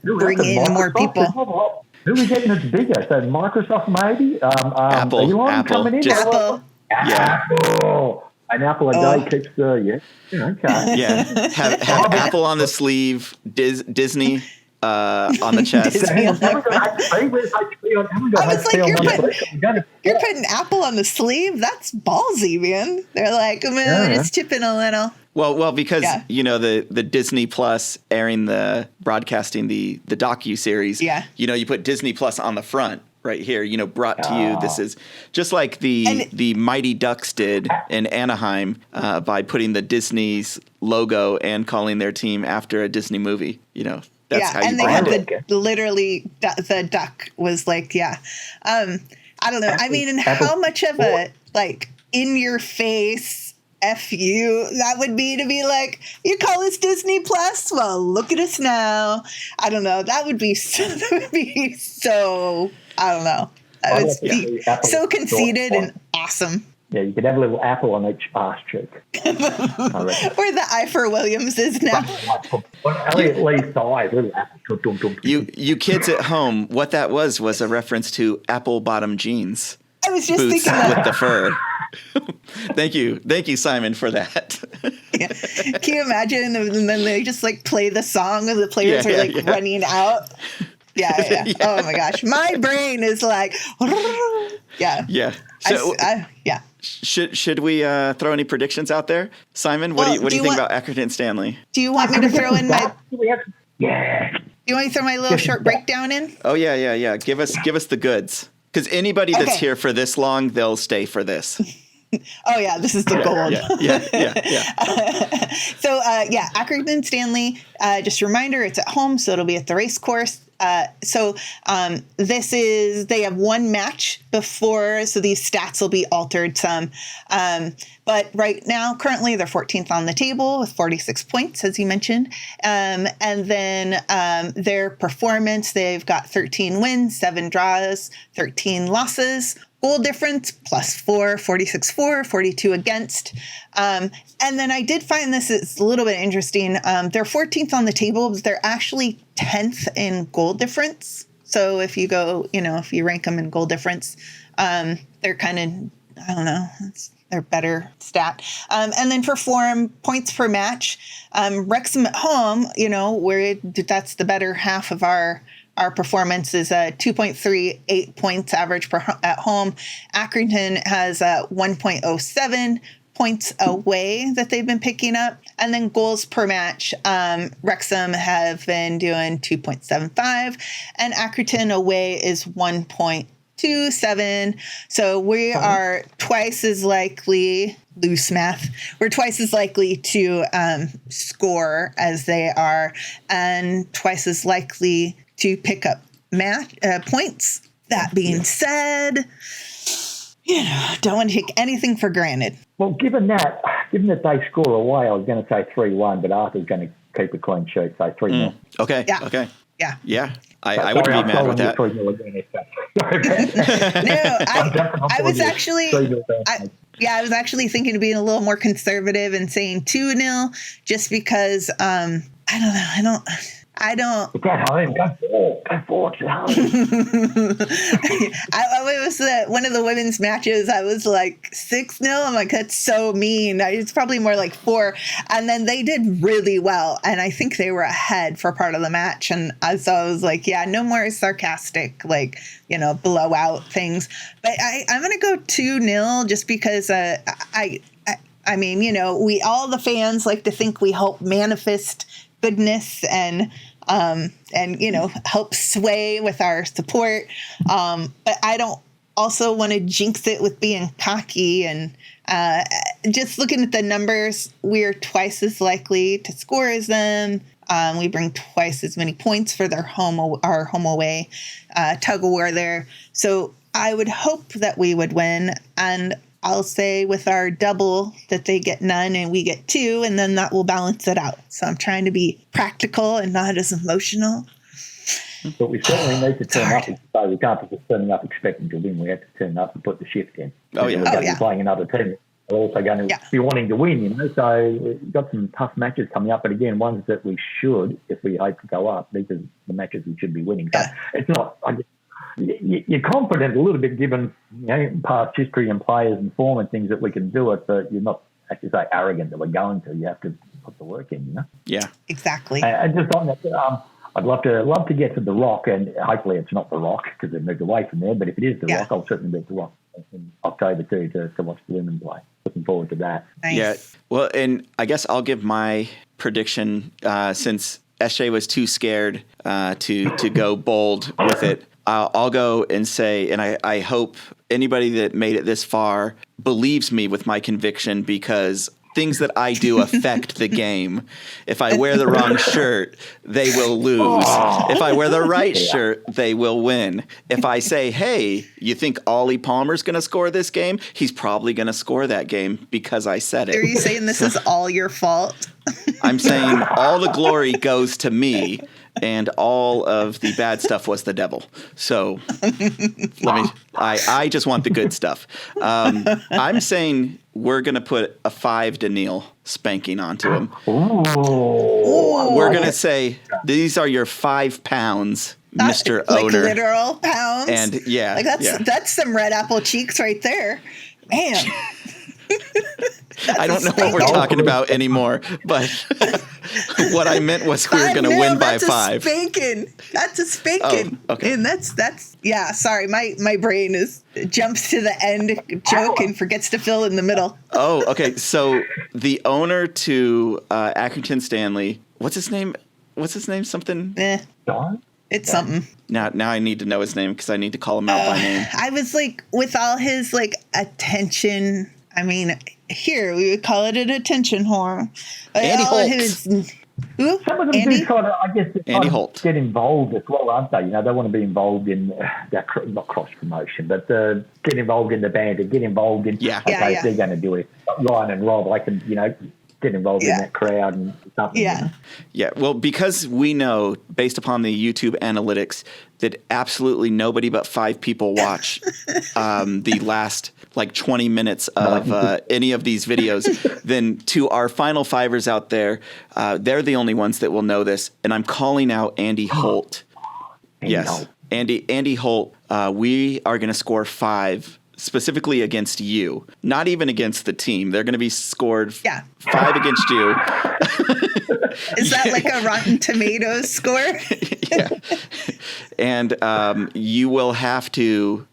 Speaker 3: bring in more people.
Speaker 2: Who are we getting that's bigger? So Microsoft maybe?
Speaker 1: Apple.
Speaker 2: Elon coming in?
Speaker 3: Apple.
Speaker 2: Apple. An apple a day keeps okay.
Speaker 1: Yeah. Have Apple on the sleeve, Disney on the chest.
Speaker 3: I was like, you're putting Apple on the sleeve? That's ballsy, man. They're like, just chipping a little.
Speaker 1: Well, because the Disney Plus broadcasting the docu-series.
Speaker 3: Yeah.
Speaker 1: You put Disney Plus on the front right here. Brought to you. This is just like the Mighty Ducks did in Anaheim by putting the Disney's logo and calling their team after a Disney movie. That's how you brand it.
Speaker 3: Literally the duck was like, I don't know. I mean, and how much of a in your face F you that would be to be like, you call us Disney Plus? Well, look at us now. I don't know. That would be so, I don't know. That would be so conceited and awesome.
Speaker 2: Yeah, you could have a little apple on each arse cheek.
Speaker 3: Where the I for Williams is now.
Speaker 2: Elliot Lee's size, little apple.
Speaker 1: You kids at home, what that was a reference to apple bottom jeans.
Speaker 3: I was just
Speaker 1: boots
Speaker 3: thinking that.
Speaker 1: with the fur. Thank you, Simon, for that.
Speaker 3: Yeah. Can you imagine? And then they just play the song, and the players are running out. Yeah. Oh my gosh, my brain is like,
Speaker 1: yeah. So, Should we throw any predictions out there, Simon? What do you think about Accrington Stanley?
Speaker 3: Do you want me to throw in my?
Speaker 2: Yeah.
Speaker 3: Do you want me to throw my little short breakdown in?
Speaker 1: Oh yeah. Give us the goods. Because anybody that's here for this long, they'll stay for this.
Speaker 3: Oh yeah, this is the gold.
Speaker 1: Yeah.
Speaker 3: So Accrington Stanley. Just a reminder, it's at home, so it'll be at the Racecourse. They have one match before, so these stats will be altered some. But right now, currently, they're 14th on the table with 46 points, as you mentioned. And then their performance, they've got 13 wins, 7 draws, 13 losses. Goal difference, +4, 46 for, 42 against. And then I did find this is a little bit interesting. They're 14th on the table, but they're actually 10th in goal difference. So if you go, if you rank them in goal difference, they're kind of, I don't know, they're better stat. And then for form, points per match, Wrexham at home, that's the better half of our performance is 2.38 points average at home. Accrington has 1.07 points away that they've been picking up. And then goals per match, Wrexham have been doing 2.75 and Accrington away is 1.27. So we are twice as likely, loose math, we're twice as likely to score as they are and twice as likely to pick up points. That being said, don't want to take anything for granted.
Speaker 2: Well, given that they score away, I was going to say 3-1, but Arthur's going to keep a clean sheet, so 3-0.
Speaker 1: Okay.
Speaker 3: Yeah.
Speaker 1: Okay.
Speaker 3: Yeah.
Speaker 1: Yeah. I wouldn't be mad with that.
Speaker 3: I was actually thinking of being a little more conservative and saying 2-0 just because I don't know.
Speaker 2: It's at home. Go for it. It's at home.
Speaker 3: It was one of the women's matches. I was like 6-0. I'm like, that's so mean. It's probably more like 4. And then they did really well. And I think they were ahead for part of the match. And so I was like, yeah, no more sarcastic, blowout things. But I'm going to go 2-0 just because we all the fans like to think we help manifest goodness and help sway with our support. But I don't also want to jinx it with being cocky and just looking at the numbers, we're twice as likely to score as them. We bring twice as many points for our home away tug of war there. So I would hope that we would win, and I'll say with our double that they get none and we get 2, and then that will balance it out. So I'm trying to be practical and not as emotional.
Speaker 2: But we certainly need to turn up. So we can't just turning up expecting to win. We have to turn up and put the shift in.
Speaker 1: Oh, yeah.
Speaker 2: We're going to be playing another team. We're also going to be wanting to win, So we've got some tough matches coming up. But again, ones that we should, if we hope to go up, these are the matches we should be winning. So it's not... You're confident a little bit given past history and players and form and things that we can do it, but you're not, as you say, arrogant that we're going to. You have to put the work in,
Speaker 1: Yeah,
Speaker 3: exactly.
Speaker 2: And just on that, I'd love to get to the Rock, and hopefully it's not the Rock because they've moved away from there. But if it is the Rock, I'll certainly be at the Rock in October too to watch the women play. Looking forward to that.
Speaker 3: Nice.
Speaker 1: Yeah. Well, and I guess I'll give my prediction since SJ was too scared to go bold with it. I'll go and say, and I hope anybody that made it this far believes me with my conviction, because things that I do affect the game. If I wear the wrong shirt, they will lose. If I wear the right shirt, they will win. If I say, hey, you think Ollie Palmer's going to score this game? He's probably going to score that game because I said it.
Speaker 3: Are you saying this is all your fault?
Speaker 1: I'm saying all the glory goes to me, and all of the bad stuff was the devil. So I just want the good stuff. I'm saying we're going to put a 5 to Neil spanking onto him. We're going to say, these are your 5 pounds, Mr. Owner.
Speaker 3: Like literal pounds?
Speaker 1: And
Speaker 3: that's some red apple cheeks right there. Man.
Speaker 1: I don't know what we're talking about anymore, but what I meant was we were going to win by 5.
Speaker 3: That's a spanking.
Speaker 1: Oh, okay.
Speaker 3: And that's sorry, my brain jumps to the end joke and forgets to fill in the middle.
Speaker 1: Oh, okay. So the owner to Accrington Stanley, what's his name? Something?
Speaker 2: Don?
Speaker 3: It's something.
Speaker 1: Now I need to know his name because I need to call him out by name.
Speaker 3: I was like, with all his attention, I mean, here we would call it an attention whore.
Speaker 1: Andy Holtz.
Speaker 3: Who?
Speaker 2: Some of them
Speaker 3: Andy?
Speaker 2: do kind of, I guess,
Speaker 1: Andy Holt.
Speaker 2: get involved as well, aren't they? You know, they want to be involved in that, not cross promotion, but get involved in the band and get involved in,
Speaker 1: Yeah.
Speaker 2: if they're going to do it. Ryan and Rob, I can, get involved in that crowd and something.
Speaker 3: Yeah.
Speaker 1: Yeah, well, because we know, based upon the YouTube analytics, that absolutely nobody but 5 people watch the last 20 minutes of any of these videos, then to our final fivers out there, they're the only ones that will know this. And I'm calling out Andy Holt. Yes, Andy Holt. We are going to score 5. Specifically against you, not even against the team. They're going to be scored 5 against you.
Speaker 3: Is that like a Rotten Tomatoes score?
Speaker 1: Yeah. And you will have to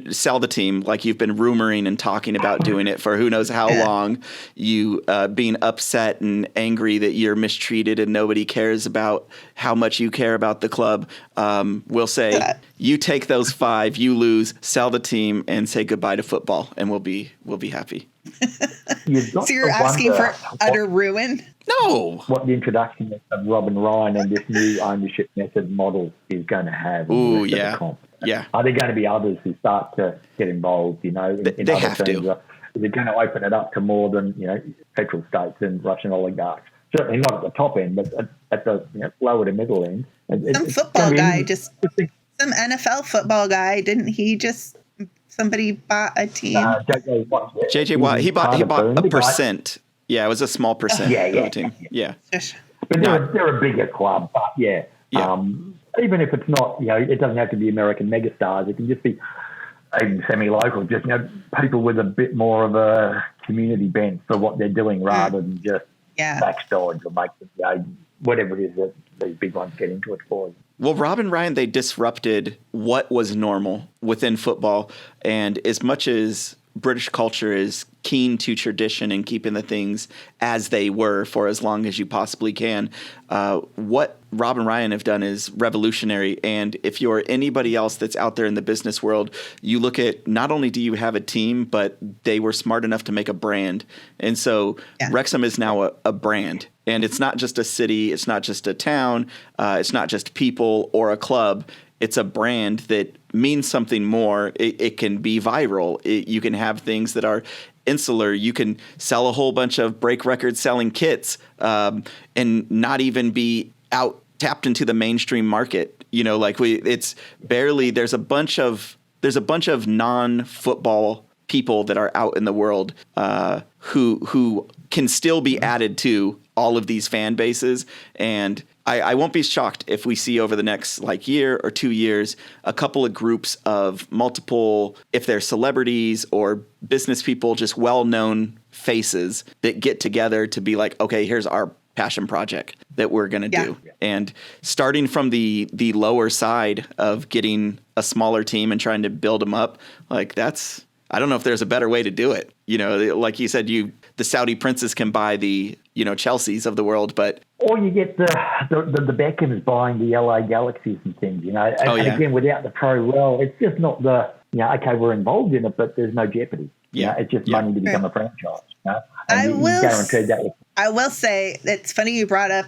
Speaker 1: sell the team like you've been rumoring and talking about doing it for who knows how long. You being upset and angry that you're mistreated and nobody cares about how much you care about the club. We'll say you take those 5, you lose, sell the team, and say goodbye to football, and we'll be happy.
Speaker 3: So you're asking for utter ruin?
Speaker 1: No.
Speaker 2: What the introduction of Rob and Ryan and this new ownership method model is going to have.
Speaker 1: Ooh, yeah. Yeah.
Speaker 2: Are there going to be others who start to get involved, in
Speaker 1: they
Speaker 2: other
Speaker 1: have
Speaker 2: terms?
Speaker 1: to.
Speaker 2: Is it going to open it up to more than, petrol states and Russian oligarchs? Certainly not at the top end, but at the lower to middle end.
Speaker 3: Some football guy some NFL football guy, didn't he just, somebody bought a team?
Speaker 1: JJ Watt, he bought a percent. Yeah, it was a small percent of the team. Yeah.
Speaker 2: But they're a bigger club, but even if it's not, it doesn't have to be American megastars. It can just be even semi-local, just people with a bit more of a community bent for what they're doing rather than just backstories or make whatever it is that these big ones get into it for.
Speaker 1: Well, Rob and Ryan, they disrupted what was normal within football, and as much as British culture is keen to tradition and keeping the things as they were for as long as you possibly can. What Rob and Ryan have done is revolutionary. And if you're anybody else that's out there in the business world, you look at not only do you have a team, but they were smart enough to make a brand. And so Wrexham is now a brand. And it's not just a city. It's not just a town. It's not just people or a club. It's a brand that means something more. It can be viral. You can have things that are insular. You can sell a whole bunch of break record selling kits and not even be out tapped into the mainstream market. It's barely. There's a bunch of non-football people that are out in the world who can still be added to all of these fan bases. And I won't be shocked if we see over the next year or 2 years a couple of groups of multiple, if they're celebrities or business people, just well-known faces that get together to be like, okay, here's our passion project that we're going to do. And starting from the lower side of getting a smaller team and trying to build them up, I don't know if there's a better way to do it. Like you said, the Saudi princes can buy the, Chelseas of the world, but.
Speaker 2: Or you get the Beckhams buying the LA Galaxies and things, And again, without the pro, it's just not okay, we're involved in it, but there's no jeopardy. It's just money to become a franchise. And guaranteed that.
Speaker 3: I will say it's funny you brought up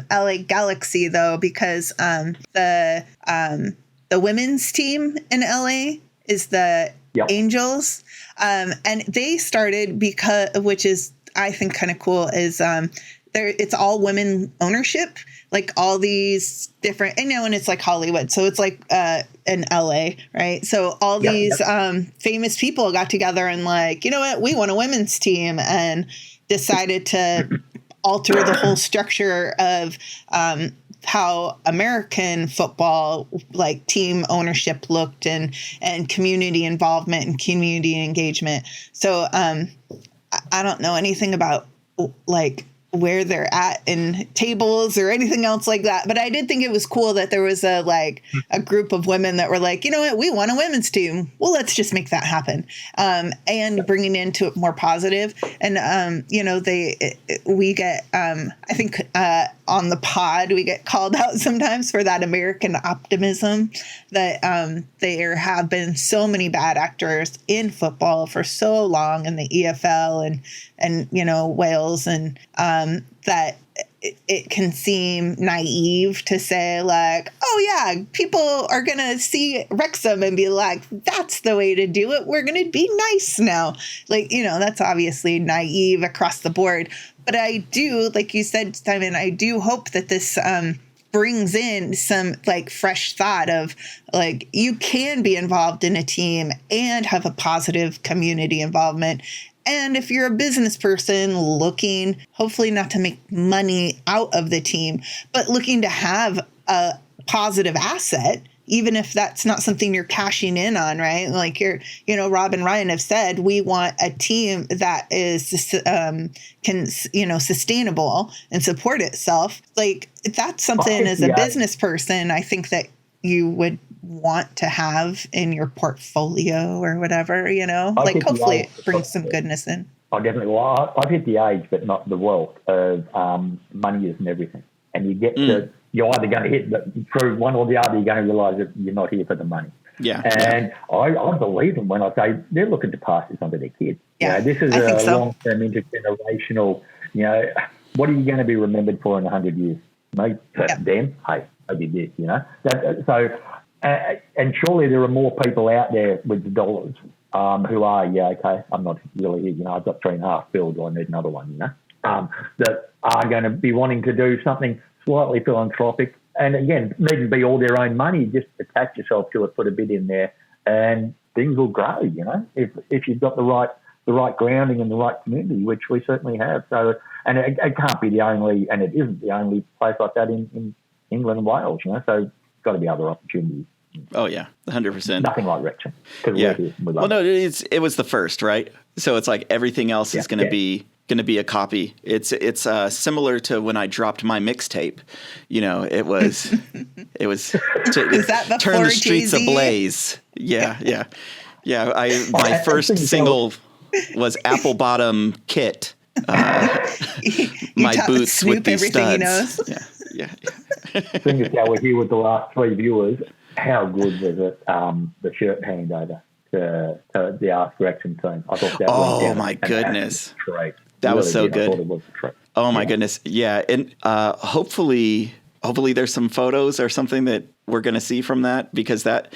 Speaker 3: LA Galaxy though, because the women's team in LA is the Angels, and they started which is I think kind of cool is it's all women ownership, like all these different, and it's like Hollywood, so it's like in LA, right? So all these famous people got together and you know what, we want a women's team, and decided to alter the whole structure of how American football team ownership looked and community involvement and community engagement. So I don't know anything about where they're at in tables or anything else like that. But I did think it was cool that there was a group of women that were you know what, we want a women's team. Well, let's just make that happen. And bringing into it more positive. And, we get, I think on the pod, we get called out sometimes for that American optimism that there have been so many bad actors in football for so long in the EFL and Wales, and that it can seem naive to say like, oh yeah, people are going to see Wrexham and be like, that's the way to do it. We're going to be nice now. Like, that's obviously naive across the board. But I do, like you said, Simon, I do hope that this brings in some like fresh thought of like, you can be involved in a team and have a positive community involvement. And if you're a business person looking, hopefully not to make money out of the team, but looking to have a positive asset, even if that's not something you're cashing in on, right? Like Rob and Ryan have said, we want a team that is, sustainable and support itself. Like that's something as a business person, I think that you would want to have in your portfolio or whatever, like hopefully it brings some goodness in.
Speaker 2: I definitely, I've hit the age, but not the wealth of money isn't everything. And you get to, you're either going to hit through one or the other, you're going to realise that you're not here for the money.
Speaker 3: Yeah.
Speaker 2: And I believe them when I say they're looking to pass this on to their kids.
Speaker 3: Yeah.
Speaker 2: This is a long-term intergenerational, what are you going to be remembered for in 100 years? Mate, them, hey, I did this, and surely there are more people out there with the dollars who are, I'm not really here, I've got 3.5 bills, I need another one, that are going to be wanting to do something slightly philanthropic. And again, needn't be all their own money, just attach yourself to it, put a bit in there, and things will grow, if you've got the right grounding and the right community, which we certainly have. So, and it can't be the only, and it isn't the only place like that in England and Wales, so got to be other opportunities.
Speaker 1: Oh yeah, 100%.
Speaker 2: Nothing like Wrexham.
Speaker 1: Yeah. Well, no, it was the first, right? So it's like everything else is going to be a copy. It's similar to when I dropped my mixtape. It was to turn the streets ablaze. Yeah. My first single was Apple Bottom Kit. My boots would be studs. Yeah.
Speaker 2: Seeing as how we're here with the last 3 viewers, how good was it? The shirt handover to the askWxm team. I thought that.
Speaker 1: Oh my goodness, that was so good. I thought it was a treat. Oh my goodness, yeah, and hopefully there's some photos or something that we're going to see from that, because the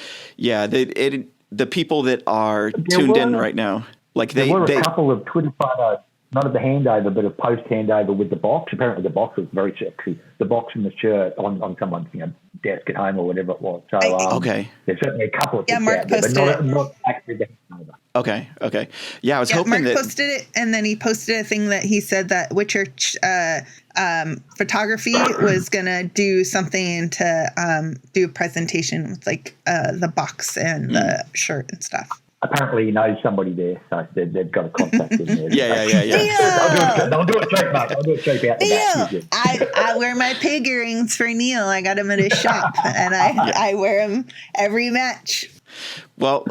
Speaker 1: people that are tuned in right now, like
Speaker 2: there were a couple of Twitter photos. Not at the handover, but a post handover with the box. Apparently, the box was very sexy. The box and the shirt on someone's desk at home or whatever it was. So there's certainly a couple of things
Speaker 3: Mark
Speaker 2: out there, but
Speaker 3: posted
Speaker 2: not actually the handover.
Speaker 1: Okay. Yeah, I was hoping
Speaker 3: Mark
Speaker 1: that
Speaker 3: posted it, and then he posted a thing that he said that Whitchurch Photography was gonna do something to do a presentation with like the box and the shirt and stuff.
Speaker 2: Apparently, he knows somebody there, so they've got a contact in there.
Speaker 1: Yeah.
Speaker 2: I'll do it cheap, mate. I'll do it cheap out the back.
Speaker 3: I wear my pig earrings for Neil. I got him at his shop, and I wear them every match.
Speaker 1: Well,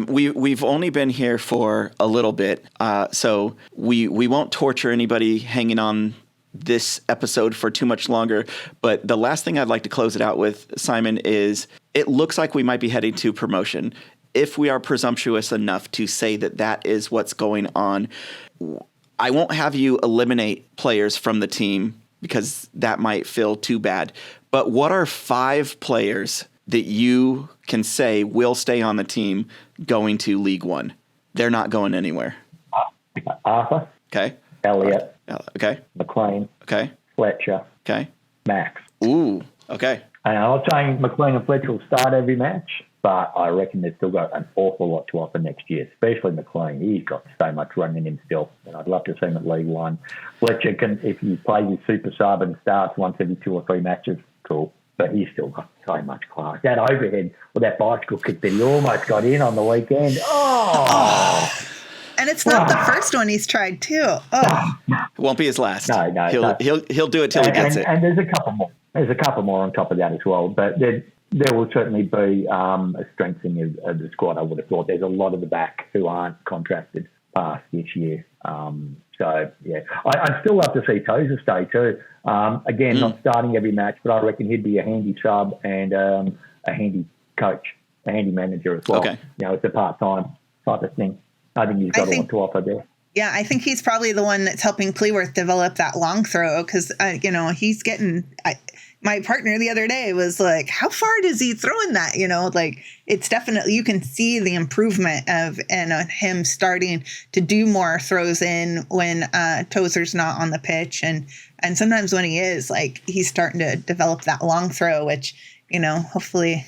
Speaker 1: we've only been here for a little bit, so we won't torture anybody hanging on this episode for too much longer. But the last thing I'd like to close it out with, Simon, is it looks like we might be heading to promotion. If we are presumptuous enough to say that is what's going on, I won't have you eliminate players from the team because that might feel too bad. But what are 5 players that you can say will stay on the team going to League One? They're not going anywhere.
Speaker 2: Arthur.
Speaker 1: Okay.
Speaker 2: Elliott.
Speaker 1: Okay.
Speaker 2: McLean.
Speaker 1: Okay.
Speaker 2: Fletcher.
Speaker 1: Okay.
Speaker 2: Max.
Speaker 1: Ooh. Okay.
Speaker 2: And I'm not saying McLean and Fletcher will start every match, but I reckon they've still got an awful lot to offer next year, especially McLean. He's got so much running in him still, and I'd love to see him at League One. Fletcher can, if he plays his super sub and starts once every 2 or 3 matches, cool. But he's still got so much class. That overhead or that bicycle kick that he almost got in on the weekend. Oh!
Speaker 3: And it's not the first one he's tried too. Oh,
Speaker 1: it won't be his last.
Speaker 2: No.
Speaker 1: He'll do it till he gets it.
Speaker 2: And there's a couple more. There's a couple more on top of that as well. But there will certainly be a strengthening of the squad, I would have thought. There's a lot of the back who aren't contracted past this year. So, yeah. I'd still love to see Tozer stay too. Again, not starting every match, but I reckon he'd be a handy sub and a handy coach, a handy manager as well.
Speaker 1: Okay.
Speaker 2: It's a part-time type of thing. I think he's got a lot to offer there.
Speaker 3: Yeah, I think he's probably the one that's helping Cleworth develop that long throw because, he's getting. My partner the other day was like, how far does he throw in that? Like it's definitely, you can see the improvement of him starting to do more throws in when Tozer's not on the pitch. And sometimes when he is, like, he's starting to develop that long throw, which, hopefully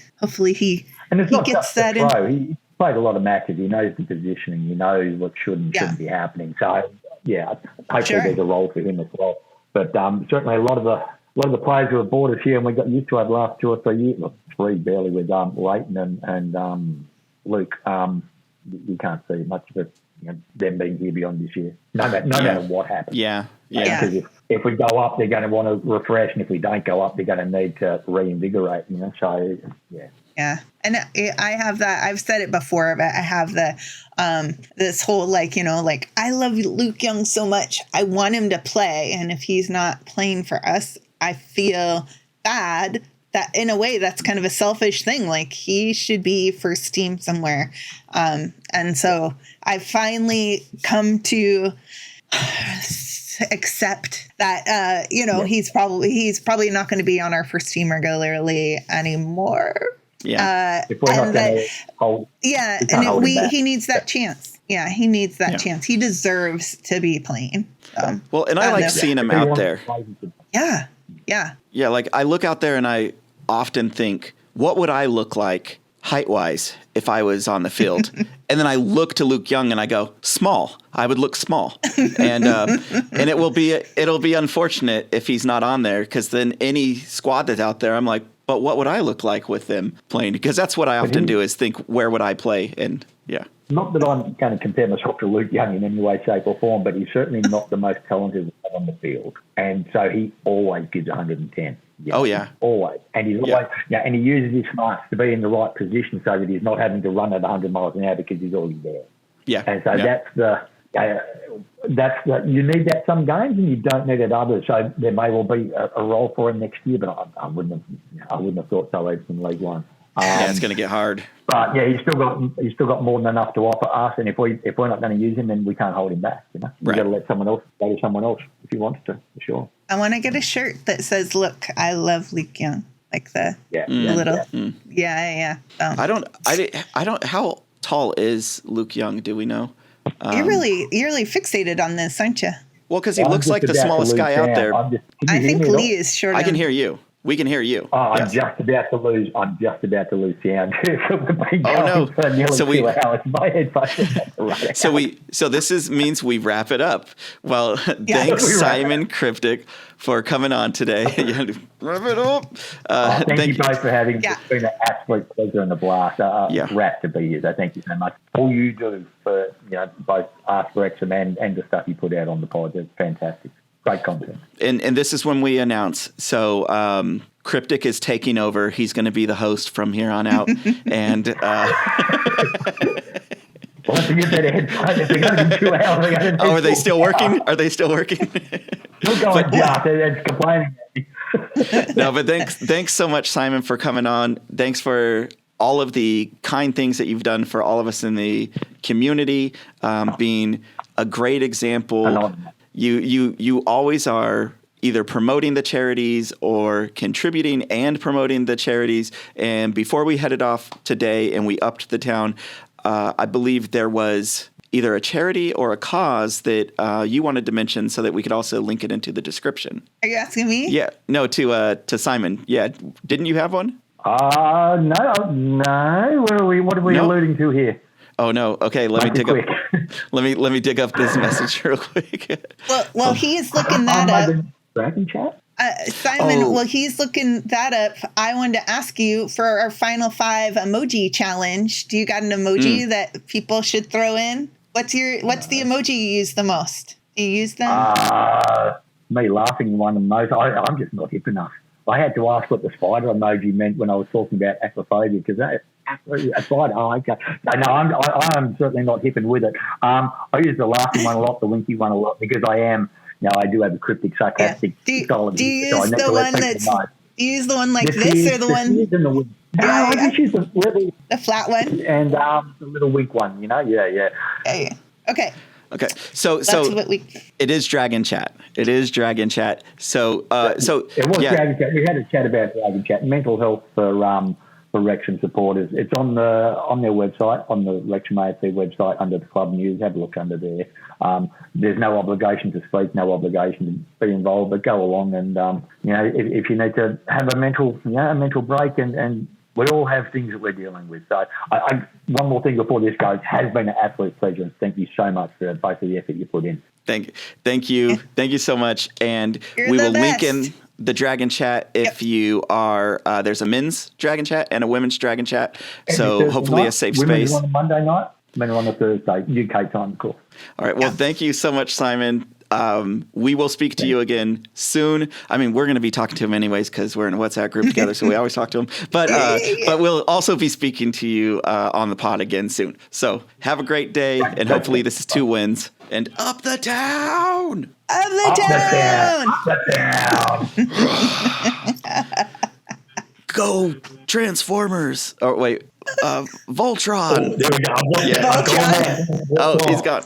Speaker 3: he gets that in.
Speaker 2: He played a lot of matches. He knows the positioning. He knows what should and shouldn't be happening. So, yeah, hopefully there's a role for him as well. But certainly a lot of the players who have bought us here, and we got used to over the last 2 or 3 years, well, 3 barely, with Leighton and Luke. You can't see much of it, them being here beyond this year, no matter what happens.
Speaker 1: Yeah.
Speaker 2: Because if we go up, they're going to want to refresh, and if we don't go up, they're going to need to reinvigorate. So yeah.
Speaker 3: Yeah. And I have that. I've said it before, but I have this whole, I love Luke Young so much. I want him to play. And if he's not playing for us, I feel bad that in a way that's kind of a selfish thing. Like, he should be first team somewhere. And so I finally come to accept that, he's probably not going to be on our first team regularly anymore.
Speaker 1: Yeah.
Speaker 2: If we're not going to hold,
Speaker 3: he needs that chance. Yeah, he needs that chance. He deserves to be playing.
Speaker 1: Well, and I like seeing him out there.
Speaker 3: Yeah. Yeah.
Speaker 1: Yeah, like I look out there and I often think, what would I look like height-wise if I was on the field? And then I look to Luke Young and I go, small. I would look small. And it'll be unfortunate if he's not on there, because then any squad that's out there, I'm like, but what would I look like with them playing? Because that's what I often do, is think, where would I play? And yeah. Not
Speaker 2: that I'm going to compare myself to Luke Young in any way, shape or form, but he's certainly not the most talented on the field. And so he always gives 110.
Speaker 1: Oh, yeah.
Speaker 2: Always. And he's always, and he uses his smarts to be in the right position so that he's not having to run at 100 miles an hour because he's already there.
Speaker 1: Yeah.
Speaker 2: And so you need that some games and you don't need it others. So there may well be a role for him next year, but I wouldn't have thought so even in League One.
Speaker 1: It's going to get hard.
Speaker 2: But yeah, he's still got more than enough to offer us, and if we're not going to use him, then we can't hold him back. We've got to let someone else go to someone else if he wants to, for sure.
Speaker 3: I want to get a shirt that says, "Look, I love Luke Young," like the little. Yeah.
Speaker 1: I don't. How tall is Luke Young? Do we know?
Speaker 3: You're really fixated on this, aren't you?
Speaker 1: Well, because he looks like the smallest guy out there.
Speaker 3: I think Lee is short.
Speaker 1: I can hear you. We can hear you.
Speaker 2: Oh, I'm just about to lose sound.
Speaker 1: Oh no!
Speaker 2: For nearly 2 hours. My headphones.
Speaker 1: So this means we wrap it up. Well, thanks Simon Cryptic for coming on today. Wrap it up.
Speaker 2: Thank you both for having me. It's been an absolute pleasure and a blast. Wrapped to be here. So thank you so much. All you do for both askWxm and the stuff you put out on the pod. It's fantastic. Great content. And
Speaker 1: this is when we announce. So Cryptic is taking over. He's going to be the host from here on out. And
Speaker 2: once you get that headphone, if they're going to be 2 hours,
Speaker 1: are they still working? Are they still working?
Speaker 2: Look, they're complaining.
Speaker 1: No, but thanks so much, Simon, for coming on. Thanks for all of the kind things that you've done for all of us in the community, being a great example. You always are either promoting the charities or contributing and promoting the charities. And before we headed off today and we upped the town, I believe there was either a charity or a cause that you wanted to mention so that we could also link it into the description.
Speaker 3: Are you asking me?
Speaker 1: Yeah. No, to Simon. Yeah. Didn't you have one?
Speaker 2: No. What are we alluding to here?
Speaker 1: Oh no! Okay, let me dig up this message real quick.
Speaker 3: Well, he's looking that up.
Speaker 2: Dragon chat.
Speaker 3: Simon, Well, he's looking that up. I wanted to ask you for our final 5 emoji challenge. Do you got an emoji that people should throw in? What's the emoji you use the most? Do you use them?
Speaker 2: Me laughing one of the most. I'm just not hip enough. I had to ask what the spider emoji meant when I was talking about aquaphobia, because a spider. Oh, okay. No, I'm certainly not hip and with it. I use the laughing one a lot, the winky one a lot, because I do have a cryptic, sarcastic style of
Speaker 3: Do you use the one like this or the one?
Speaker 2: I just use the
Speaker 3: flat one
Speaker 2: and the little wink one. Yeah.
Speaker 3: Okay.
Speaker 1: Okay. So
Speaker 3: what we.
Speaker 1: it is Dragon Chat. It is Dragon Chat. So
Speaker 2: It was Dragon Chat. We had a chat about Dragon Chat, mental health for Wrexham supporters. It's on their website, on the Wrexham AFC website, under the club news. Have a look under there. There's no obligation to speak, no obligation to be involved, but go along and if you need to have a mental break, and we all have things that we're dealing with. So one more thing before this goes, has been an absolute pleasure. Thank you so much for both of the effort you put in.
Speaker 1: Thank you so much, and
Speaker 3: You're
Speaker 1: we
Speaker 3: the
Speaker 1: will
Speaker 3: best.
Speaker 1: link in the Dragon Chat if you are. There's a men's Dragon Chat and a women's Dragon Chat, so hopefully a safe
Speaker 2: Women's
Speaker 1: space.
Speaker 2: on a Monday night, men are on a Thursday, UK time, of course.
Speaker 1: All right. Well, thank you so much, Simon. We will speak to you again soon. I mean, we're going to be talking to him anyways because we're in a WhatsApp group together, so we always talk to him. But we'll also be speaking to you on the pod again soon. So have a great day, and hopefully this is 2 wins. And up the town!
Speaker 3: Up the
Speaker 2: town!
Speaker 1: Go Transformers! Oh wait, Voltron!
Speaker 2: There we go.
Speaker 1: Yeah.
Speaker 3: Voltron.
Speaker 1: Oh, he's gone.